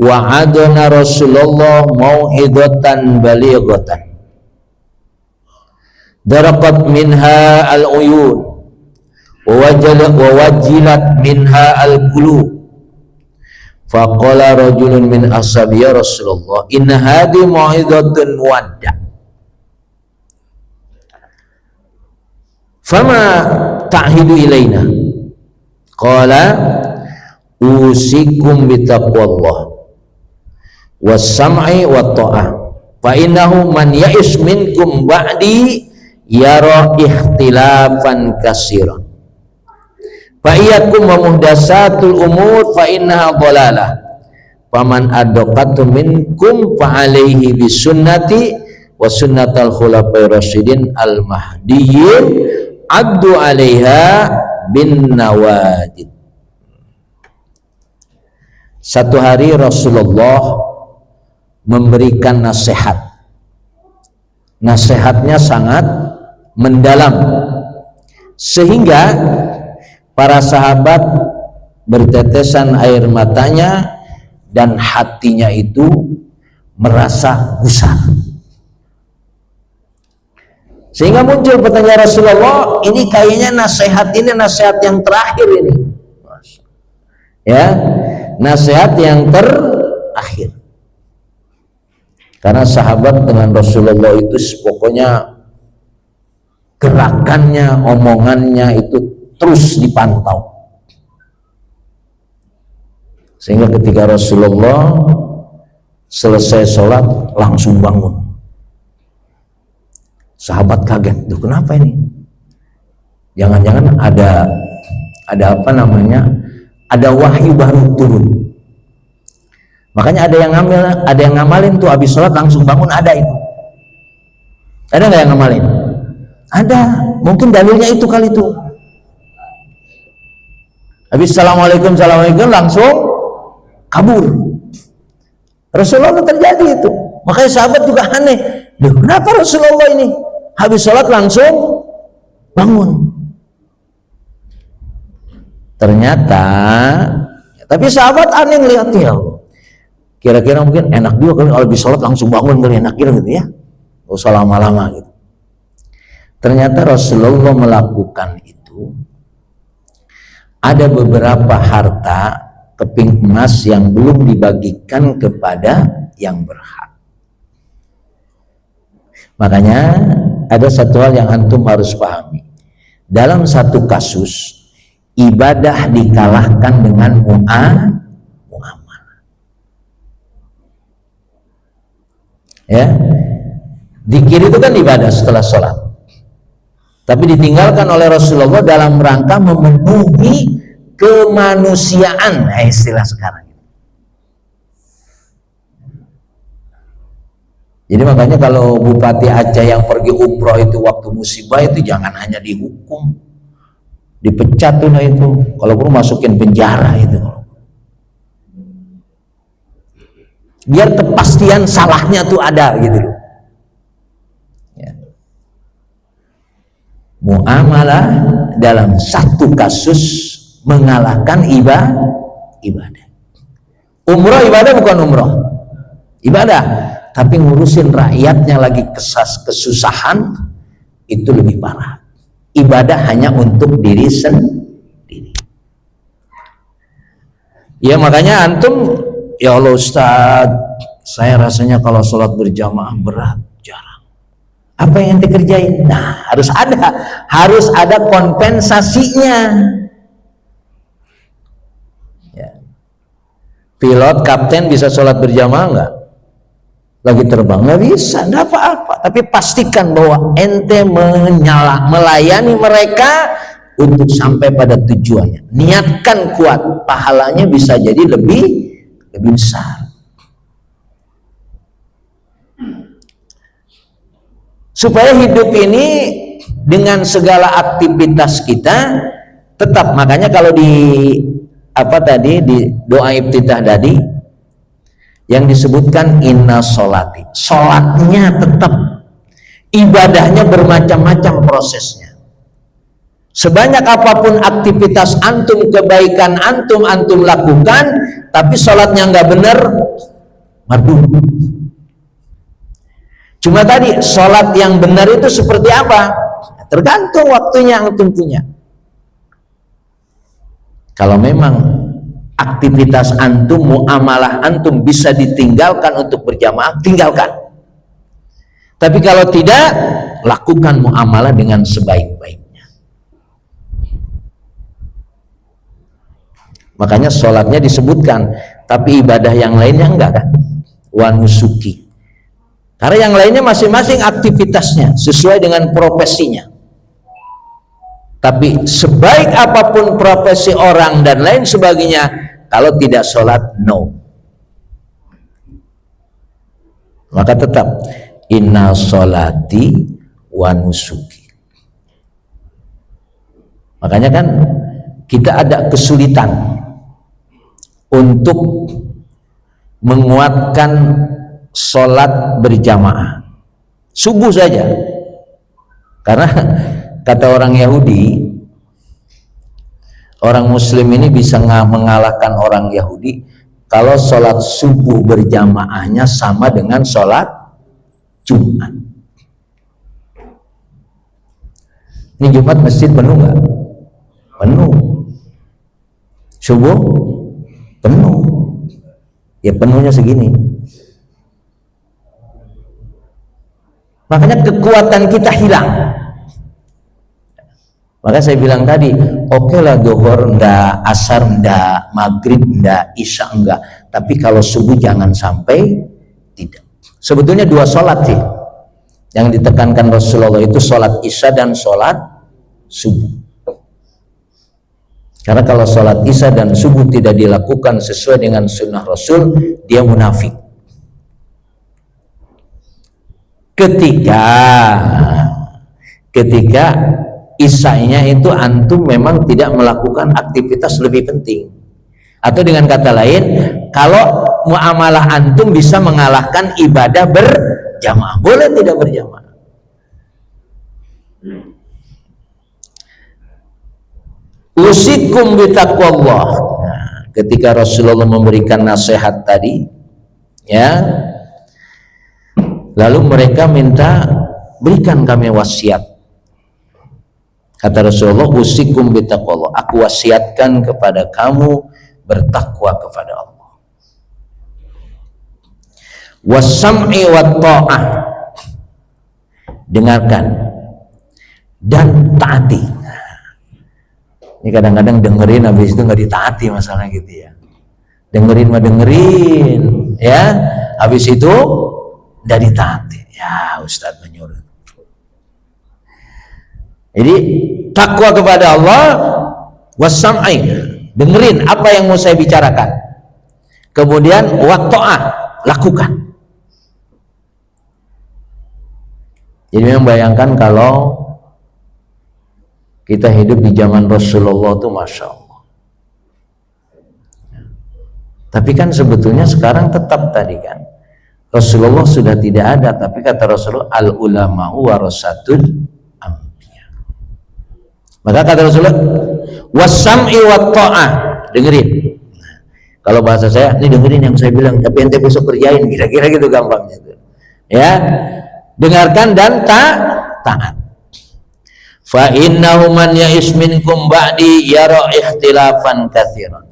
wa'adana Rasulullah mau'idatan balighatan daraqat minha al-uyun wa wajilat minha al-qulub. Faqala rajulun min ashabi ya Rasulullah inna hadhihi mau'izatun wadda fama ta'hidu ilaina. Qala usikum bitaqwallah was-sam'i wat-tha'ah fa innahu man ya'ish minkum ba'di yara ikhtilafan katsiran fa iyyakum wa muhdatsatul umur fa innaha dhalalah faman adaqatu minkum fa alaihi bisunnati wa sunnatal khulafa'ir rasyidin al mahdiyyin addu 'alaiha bin nawajid. Satu hari Rasulullah memberikan nasihat. Nasihatnya sangat mendalam sehingga para sahabat bertetesan air matanya dan hatinya itu merasa gusar. Sehingga muncul pertanyaan Rasulullah, ini kayaknya nasihat ini nasihat yang terakhir ini. Ya, nasihat yang terakhir. Karena sahabat dengan Rasulullah itu pokoknya gerakannya, omongannya itu terus dipantau. Sehingga ketika Rasulullah selesai sholat langsung bangun. Sahabat kaget, tuh kenapa ini? Jangan-jangan ada apa namanya? Ada wahyu baru turun. Makanya ada yang ngamalin tuh habis sholat langsung bangun, ada itu. Ada nggak yang ngamalin? Ada. Mungkin dalilnya itu kali itu. Habis assalamualaikum langsung kabur. Rasulullah terjadi itu. Makanya sahabat juga aneh. Loh, kenapa Rasulullah ini habis sholat langsung bangun? Ternyata, tapi sahabat aneh ngeliat ya, kira-kira mungkin enak juga kali kalau habis sholat langsung bangun, kali enak gitu ya, gak usah lama-lama gitu. Ternyata Rasulullah melakukan itu. Ada beberapa harta keping emas yang belum dibagikan kepada yang berhak. Makanya ada satu hal yang antum harus pahami. Dalam satu kasus, ibadah dikalahkan dengan muamalah. Ya, zikir itu kan ibadah setelah sholat. Tapi ditinggalkan oleh Rasulullah dalam rangka memenuhi kemanusiaan, istilah sekarang. Jadi makanya kalau Bupati Aceh yang pergi umroh itu waktu musibah itu jangan hanya dihukum, dipecat tuh nah itu, kalau perlu masukin penjara itu. Biar kepastian salahnya tuh ada gitu loh. Ya. Muamalah dalam satu kasus mengalahkan ibadah. Umroh ibadah bukan umroh, ibadah. Tapi ngurusin rakyatnya lagi kesusahan itu lebih parah. Ibadah hanya untuk diri sendiri. Ya makanya antum, ya Allah Ustaz, saya rasanya kalau sholat berjamaah berat, jarang. Apa yang ente kerjain? Nah, harus ada kompensasinya. Ya. Pilot, kapten bisa sholat berjamaah nggak? Lagi terbang nggak bisa, nggak apa-apa. Tapi pastikan bahwa ente melayani mereka untuk sampai pada tujuannya. Niatkan kuat, pahalanya bisa jadi lebih besar. Supaya hidup ini dengan segala aktivitas kita tetap, makanya kalau di di doa iftitah tadi yang disebutkan inna sholati, sholatnya tetap, ibadahnya bermacam-macam prosesnya. Sebanyak apapun aktivitas antum, kebaikan antum lakukan, tapi sholatnya nggak benar, mardud. Cuma tadi sholat yang benar itu seperti apa? Tergantung waktunya antum punya. Kalau memang aktivitas antum, muamalah antum bisa ditinggalkan untuk berjamaah, tinggalkan. Tapi kalau tidak, lakukan muamalah dengan sebaik-baiknya. Makanya sholatnya disebutkan, tapi ibadah yang lainnya enggak kan? Wa nusuki. Karena yang lainnya masing-masing aktivitasnya sesuai dengan profesinya. Tapi sebaik apapun profesi orang dan lain sebagainya, kalau tidak sholat, no. Maka tetap inna sholati wa nusuki. Makanya kan kita ada kesulitan untuk menguatkan sholat berjamaah subuh saja, karena kata orang Yahudi, orang Muslim ini bisa mengalahkan orang Yahudi kalau sholat subuh berjamaahnya sama dengan sholat Jumat. Ini Jumat masjid penuh nggak? Penuh. Subuh penuh. Ya penuhnya segini. Makanya kekuatan kita hilang. Maka saya bilang tadi, oke lah zuhur enggak, asar enggak, maghrib enggak, isya enggak, tapi kalau subuh jangan sampai tidak. Sebetulnya dua sholat sih yang ditekankan Rasulullah, itu sholat isya dan sholat subuh. Karena kalau sholat isya dan subuh tidak dilakukan sesuai dengan sunnah Rasul, dia munafik. Ketika isya-nya itu antum memang tidak melakukan aktivitas lebih penting, atau dengan kata lain, kalau muamalah antum bisa mengalahkan ibadah berjamaah, boleh tidak berjamaah. Usikum bitaqwallah. Nah, ketika Rasulullah memberikan nasihat tadi, ya, lalu mereka minta, berikan kami wasiat. Kata Rasulullah, usikum bitaqwallah, aku wasiatkan kepada kamu bertakwa kepada Allah. Wasam'i wat ta'ah, dengarkan dan taati. Ini kadang-kadang dengerin, habis itu nggak ditaati, masalah gitu ya. Dengerin mah dengerin, ya, habis itu nggak ditaati. Ya, Ustadz menyuruh. Jadi takwa kepada Allah, wasam'i, dengerin apa yang mau saya bicarakan. Kemudian wat ta'ah, lakukan. Jadi memang bayangkan kalau kita hidup di zaman Rasulullah itu, Masya Allah. Tapi kan sebetulnya sekarang tetap tadi kan, Rasulullah sudah tidak ada, tapi kata Rasulullah, al ulama'u warasatul anbiya. Maka kata Rasulullah, wasam'i wat ta'ah, dengerin. Kalau bahasa saya, ini dengerin yang saya bilang, tapi ente besok kerjain, kira-kira gitu gampangnya itu. Ya, dengarkan dan taat. Fa innahu man ya'ish minkum ba'di yara ikhtilafan katsiran.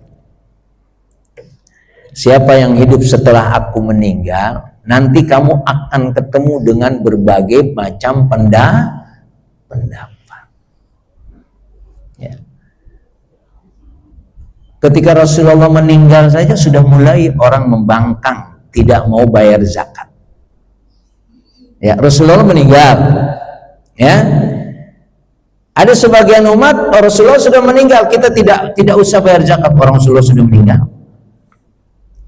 Siapa yang hidup setelah aku meninggal, nanti kamu akan ketemu dengan berbagai macam pendapat. Ya. Ketika Rasulullah meninggal saja sudah mulai orang membangkang, tidak mau bayar zakat. Ya, Rasulullah meninggal. Ya. Ada sebagian umat, Rasulullah sudah meninggal, kita tidak usah bayar zakat, orang Rasulullah sudah meninggal.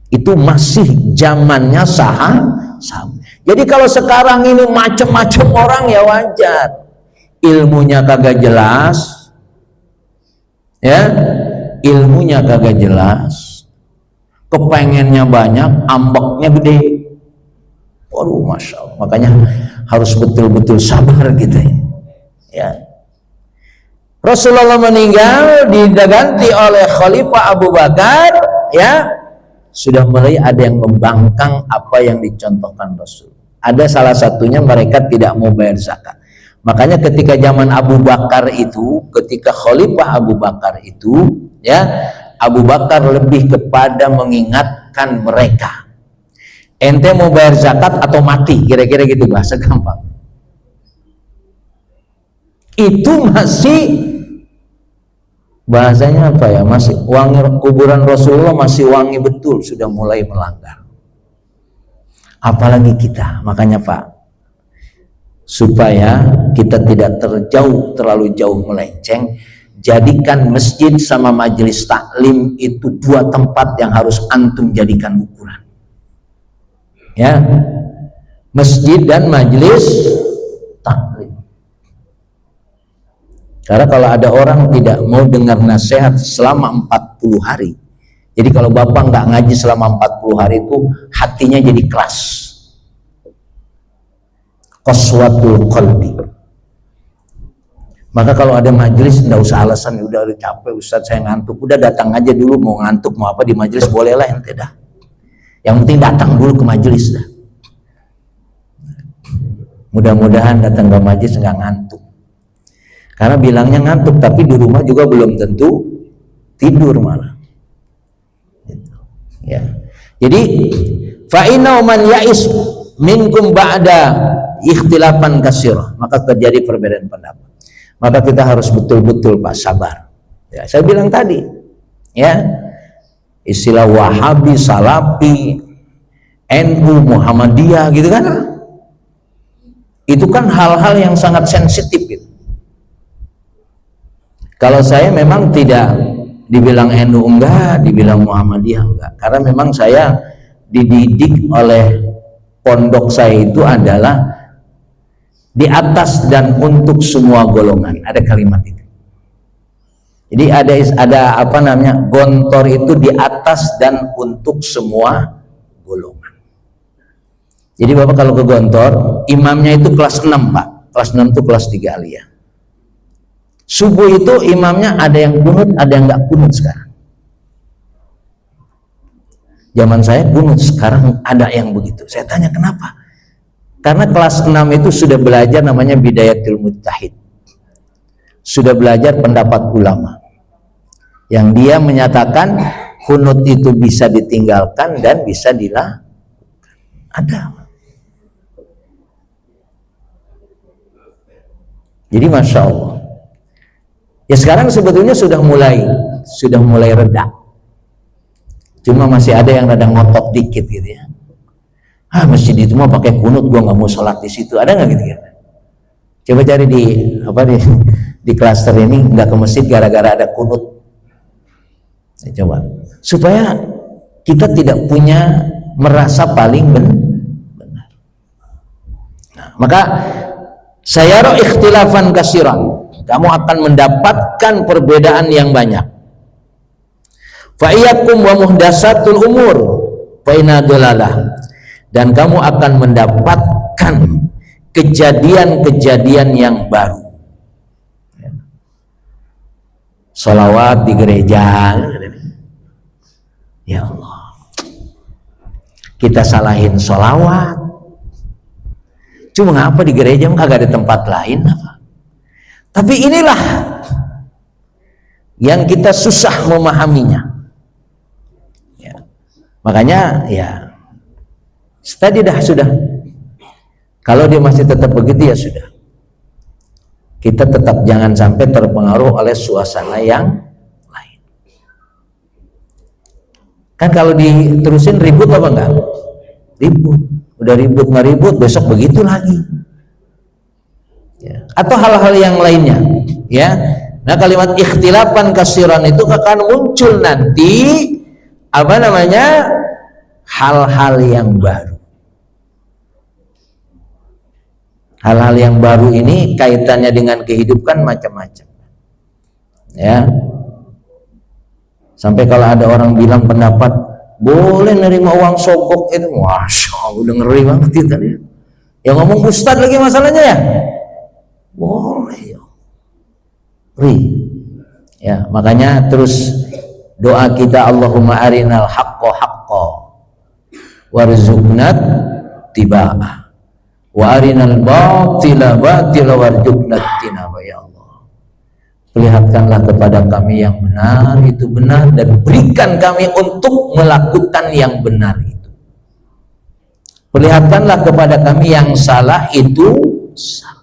Itu masih zamannya sahabat. Jadi kalau sekarang ini macam-macam orang ya wajar. Ilmunya kagak jelas. Ya, ilmunya kagak jelas. Kepengennya banyak, ambeknya gede. Waduh, Masya Allah. Makanya harus betul-betul sabar gitu ya. Rasulullah meninggal diganti oleh Khalifah Abu Bakar, ya. Sudah mulai ada yang membangkang apa yang dicontohkan Rasul. Ada salah satunya mereka tidak mau bayar zakat. Makanya ketika zaman Abu Bakar itu, ketika Khalifah Abu Bakar itu, ya, Abu Bakar lebih kepada mengingatkan mereka. Ente mau bayar zakat atau mati, kira-kira gitu, bahasa gampang. Itu masih bahasanya apa ya, masih wangi, kuburan Rasulullah masih wangi betul, sudah mulai melanggar. Apalagi kita. Makanya Pak, supaya kita tidak terlalu jauh melenceng, jadikan masjid sama majelis taklim itu dua tempat yang harus antum jadikan ukuran. Ya, masjid dan majelis taklim. Karena kalau ada orang tidak mau dengar nasihat selama 40 hari, jadi kalau bapak nggak ngaji selama 40 hari itu hatinya jadi keras. Qaswatul qalbi. Maka kalau ada majelis nggak usah alasan, udah capek Ustaz, saya ngantuk, udah datang aja dulu, mau ngantuk mau apa di majelis bolehlah ente dah. Yang penting datang dulu ke majelis dah. Mudah-mudahan datang ke majelis nggak ngantuk. Karena bilangnya ngantuk, tapi di rumah juga belum tentu tidur malah. Ya. Jadi, fa inna man ya'is minkum ba'da ikhtilafan katsira, maka terjadi perbedaan pendapat. Maka kita harus betul-betul Pak sabar. Ya, saya bilang tadi, ya, istilah Wahabi, Salafi, NU, Muhammadiyah, gitu kan? Itu kan hal-hal yang sangat sensitif gitu. Kalau saya memang tidak dibilang NU enggak, dibilang Muhammadiyah enggak, karena memang saya dididik oleh pondok saya itu adalah di atas dan untuk semua golongan, ada kalimat itu. Jadi ada apa namanya, gontor itu di atas dan untuk semua golongan. Jadi Bapak kalau ke gontor, imamnya itu kelas 6 Pak, kelas 6 itu kelas 3 aliyah. Subuh itu imamnya ada yang kunut, ada yang nggak kunut sekarang. Zaman saya kunut, sekarang ada yang begitu. Saya tanya kenapa? Karena kelas 6 itu sudah belajar namanya Bidayatul Mujtahid. Sudah belajar pendapat ulama. Yang dia menyatakan kunut itu bisa ditinggalkan dan bisa dilakukan. Ada. Jadi Masya Allah. Ya sekarang sebetulnya sudah mulai reda. Cuma masih ada yang rada ngotot dikit gitu ya. Masjid itu mah pakai kunut, gua nggak mau sholat di situ. Ada nggak gitu ya? Coba cari di klaster ini, nggak ke masjid gara-gara ada kunut. Coba supaya kita tidak punya merasa paling benar. Nah, maka sayara ikhtilafan katsiran. Kamu akan mendapatkan perbedaan yang banyak. Fa iyyakum wa muhdatsatul umur fa inna dhalalah. Dan kamu akan mendapatkan kejadian-kejadian yang baru. Sholawat di gereja, ya Allah, kita salahin sholawat. Cuma ngapa di gereja kagak ada tempat lain apa? Tapi inilah yang kita susah memahaminya. Ya. Makanya ya Tadi sudah. Kalau dia masih tetap begitu ya sudah. Kita tetap jangan sampai terpengaruh oleh suasana yang lain. Kan kalau diterusin ribut apa enggak? Ribut. Udah ribut nggak ribut, besok begitu lagi. Ya. Atau hal-hal yang lainnya. Ya. Nah, kalimat ikhtilafan kasiran itu akan muncul nanti hal-hal yang baru. Hal-hal yang baru ini kaitannya dengan kehidupan macam-macam. Ya. Sampai kalau ada orang bilang pendapat boleh nerima uang sogok itu, masya Allah, udah ngeri banget itu. Yang ngomong ustad lagi masalahnya ya, boleh ya. Ya, makanya terus doa kita, Allahumma arinal haqqo haqqo warzuqnat tiba'ah wa arinal batila batila warzuqnat tinaba. Ya Allah, perlihatkanlah kepada kami yang benar itu benar dan berikan kami untuk melakukan yang benar itu. Perlihatkanlah kepada kami yang salah itu salah.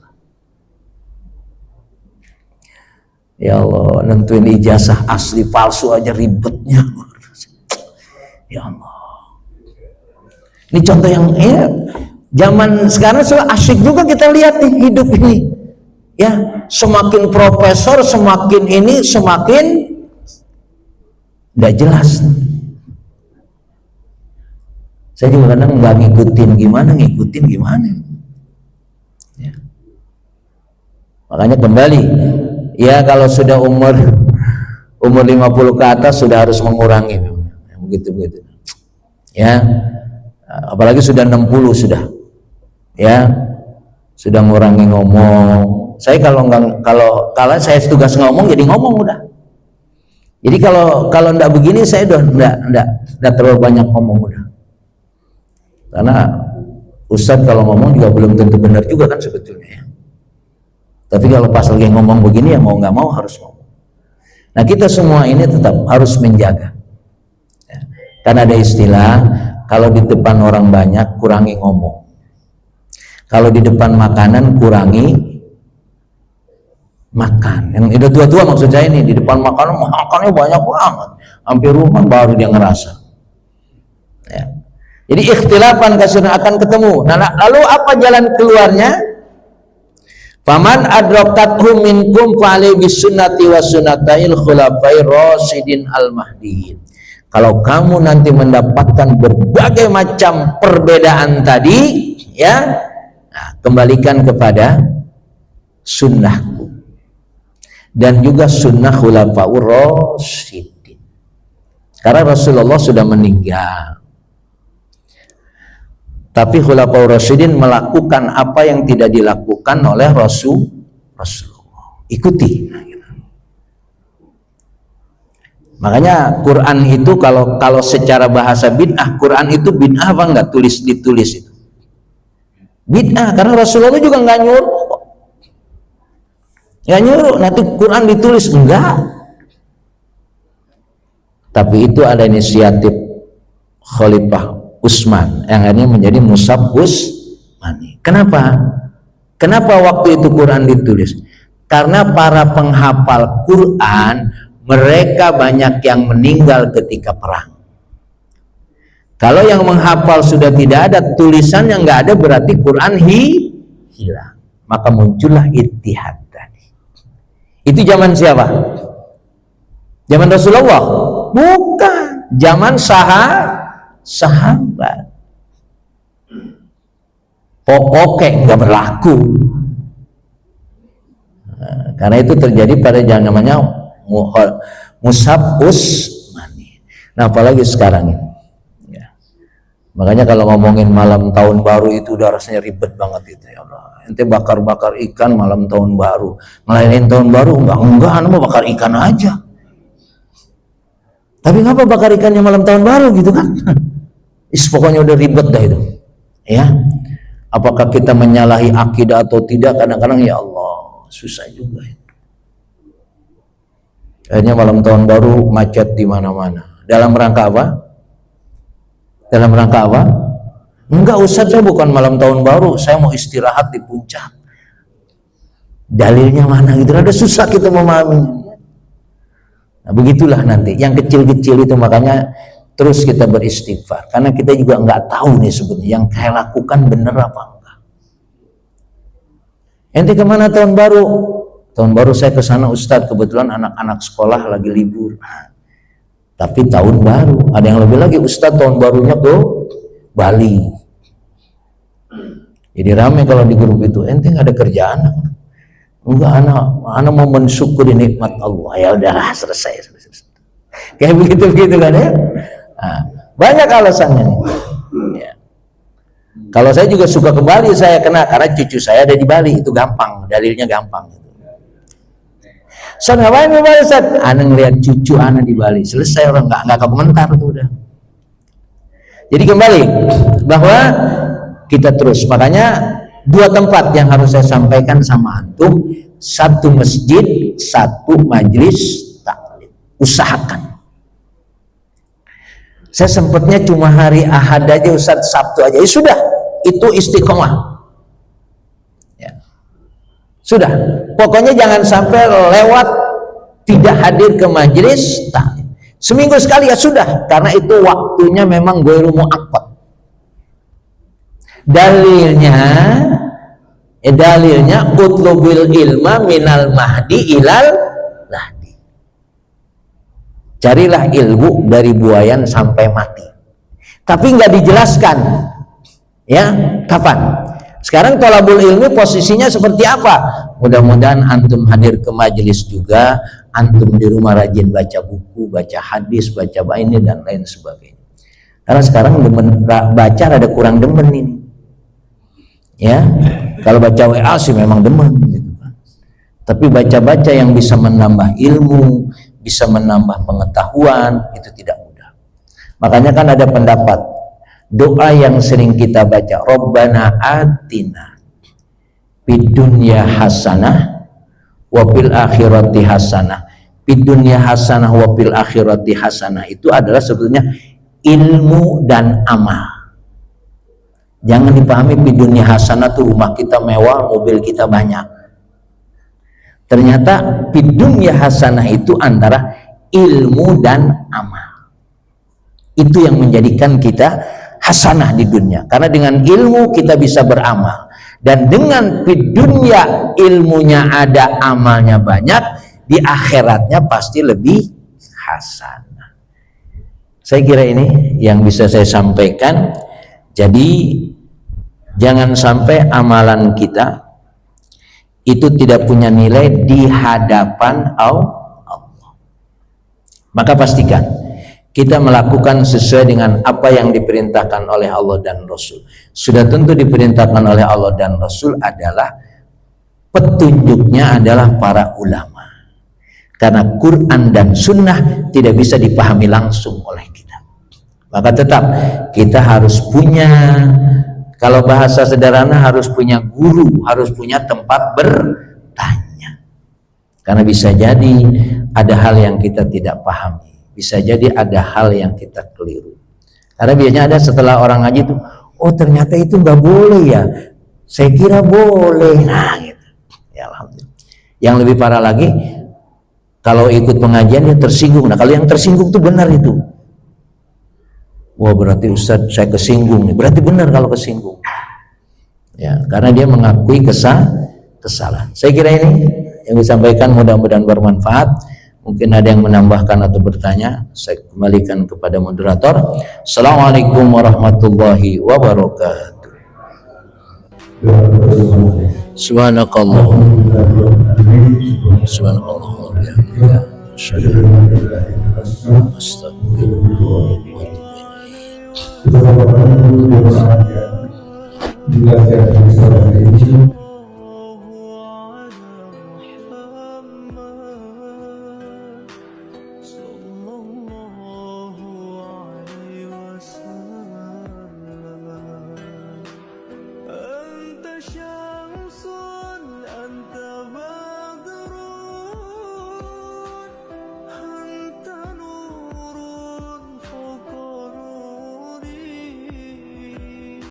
Ya Allah, nentuin ijazah asli palsu aja ribetnya. Ya Allah. Ini contoh yang zaman sekarang asyik juga kita lihat nih hidup ini. Ya, semakin profesor, semakin ini, semakin tidak jelas. Saya juga kadang nggak ngikutin gimana. Ya. Makanya kembali, ya kalau sudah umur 50 ke atas sudah harus mengurangi, begitu. Ya, apalagi sudah 60 sudah, ya sudah ngurangi ngomong. Saya kalau saya tugas ngomong jadi ngomong udah. Jadi kalau enggak begini saya udah enggak terlalu banyak ngomong udah. Karena ustadz kalau ngomong juga belum tentu benar juga kan sebetulnya ya. Tapi kalau pas lagi ngomong begini ya mau nggak mau harus ngomong. Nah, kita semua ini tetap harus menjaga. Ya. Karena ada istilah kalau di depan orang banyak kurangi ngomong. Kalau di depan makanan kurangi makan. Yang udah tua-tua maksud saya ini, di depan makannya banyak banget, hampir rumah baru dia ngerasa. Ya. Jadi ikhtilafan kasiran akan ketemu. Nah, lalu apa jalan keluarnya? Faman adrakathu minkum fa'alaihi bisunnati wa sunnatil khulafair rasyidin al-mahdiyyin. Kalau kamu nanti mendapatkan berbagai macam perbedaan tadi, ya, nah, kembalikan kepada sunnahku dan juga sunnah khulafaur rasyidin. Karena Rasulullah sudah meninggal, tapi khulafaur rasyidin melakukan apa yang tidak dilakukan oleh Rasulullah. Ikuti. Makanya Quran itu kalau secara bahasa bid'ah, Quran itu bid'ah apa enggak ditulis itu? Bid'ah, karena Rasulullah juga enggak nyuruh. Ya nyuruh, nanti Quran ditulis enggak. Tapi itu ada inisiatif Khalifah Utsman yang akhirnya menjadi Mushaf Utsmani. Kenapa waktu itu Quran ditulis? Karena para penghafal Quran mereka banyak yang meninggal ketika perang. Kalau yang menghafal sudah tidak ada, tulisan yang nggak ada, berarti Quran hilang. Maka muncullah ittihad tadi. Itu zaman siapa? Zaman Rasulullah? Bukan. Zaman sahabat. Pokoknya nggak berlaku. Nah, karena itu terjadi pada zaman namanya Mushaf Utsmani. Nah, apalagi sekarang ini. Ya. Makanya kalau ngomongin malam tahun baru itu udah rasanya ribet banget itu, ya Allah. Ente bakar-bakar ikan malam tahun baru. Ngelayain tahun baru enggak, anu mau bakar ikan aja. Tapi ngapa bakar ikannya malam tahun baru gitu kan? Pokoknya udah ribet dah itu. Ya. Apakah kita menyalahi akidah atau tidak? Kadang-kadang ya Allah, susah juga itu. Akhirnya malam tahun baru macet di mana-mana. Dalam rangka apa? Enggak Ustaz, saya bukan malam tahun baru, saya mau istirahat di puncak. Dalilnya mana gitu, ada susah kita memahaminya. Nah, begitulah nanti yang kecil-kecil itu, makanya terus kita beristighfar, karena kita juga nggak tahu nih sebetulnya yang saya lakukan bener apa enggak. Ente kemana tahun baru? Tahun baru saya ke sana Ustadz, kebetulan anak-anak sekolah lagi libur. Nah, tapi tahun baru ada yang lebih lagi, Ustadz tahun barunya ke Bali. Jadi rame kalau di grup itu, ente nggak ada kerjaan? Enggak, anak mau mensyukuri nikmat Allah. Ya udahlah, selesai. Kayak begitu kan ya. Nah, banyak alasannya nih. Ya. Kalau saya juga suka ke Bali, saya kena karena cucu saya ada di Bali, itu gampang, dalilnya gampang. Ustaz ngapain di Bali Ustaz? Ana ngeliat cucu ana di Bali, selesai, orang nggak komentar tuh udah. Jadi kembali bahwa kita terus, makanya dua tempat yang harus saya sampaikan sama antum, satu masjid, satu majelis taklim. Usahakan. Saya sempatnya cuma hari Ahad aja Ustaz, Sabtu aja. Ya sudah, itu istiqomah. Ya. Sudah, pokoknya jangan sampai lewat tidak hadir ke majelis taklim. Seminggu sekali ya sudah, karena itu waktunya memang ghairu muaqqat. Dalilnya utlubil ilma minal mahdi ilal lahdi. Carilah ilmu dari buayan sampai mati. Tapi nggak dijelaskan ya kapan. Sekarang thalabul ilmi posisinya seperti apa? Mudah-mudahan antum hadir ke majelis juga, antum di rumah rajin baca buku, baca hadis, baca ini dan lain sebagainya. Karena sekarang baca ada kurang demen ini. Ya, kalau baca WA sih memang demen gitu kan. Tapi baca-baca yang bisa menambah ilmu, bisa menambah pengetahuan, itu tidak mudah. Makanya kan ada pendapat doa yang sering kita baca, Rabbana atina fid dunya hasanah wa fil akhirati hasanah. Fid dunya hasanah wa fil akhirati hasanah itu adalah sebetulnya ilmu dan amal. Jangan dipahami di dunia hasanah tuh rumah kita mewah, mobil kita banyak. Ternyata di dunia hasanah itu antara ilmu dan amal. Itu yang menjadikan kita hasanah di dunia. Karena dengan ilmu kita bisa beramal. Dan dengan di dunia ilmunya ada, amalnya banyak, di akhiratnya pasti lebih hasanah. Saya kira ini yang bisa saya sampaikan. Jadi jangan sampai amalan kita itu tidak punya nilai di hadapan Allah. Maka pastikan kita melakukan sesuai dengan apa yang diperintahkan oleh Allah dan Rasul. Sudah tentu diperintahkan oleh Allah dan Rasul adalah petunjuknya adalah para ulama. Karena Quran dan Sunnah tidak bisa dipahami langsung oleh kita. Maka tetap kita harus punya, kalau bahasa sederhana harus punya guru, harus punya tempat bertanya. Karena bisa jadi ada hal yang kita tidak pahami, bisa jadi ada hal yang kita keliru. Karena biasanya ada setelah orang ngaji itu, oh ternyata itu nggak boleh ya, saya kira boleh. Nah gitu. Ya alhamdulillah. Yang lebih parah lagi, kalau ikut pengajian dia tersinggung. Nah kalau yang tersinggung itu benar itu. Wah berarti Ustadz saya kesinggung nih, berarti benar kalau kesinggung ya, karena dia mengakui kesalahan. Saya kira ini yang disampaikan mudah-mudahan bermanfaat. Mungkin ada yang menambahkan atau bertanya, saya kembalikan kepada moderator. Assalamualaikum warahmatullahi wabarakatuh. Subhanakallah wa bihamdika, asyhadu an la ilaha illa anta, astaghfiruka wa atubu ilaik. Juga saya bisa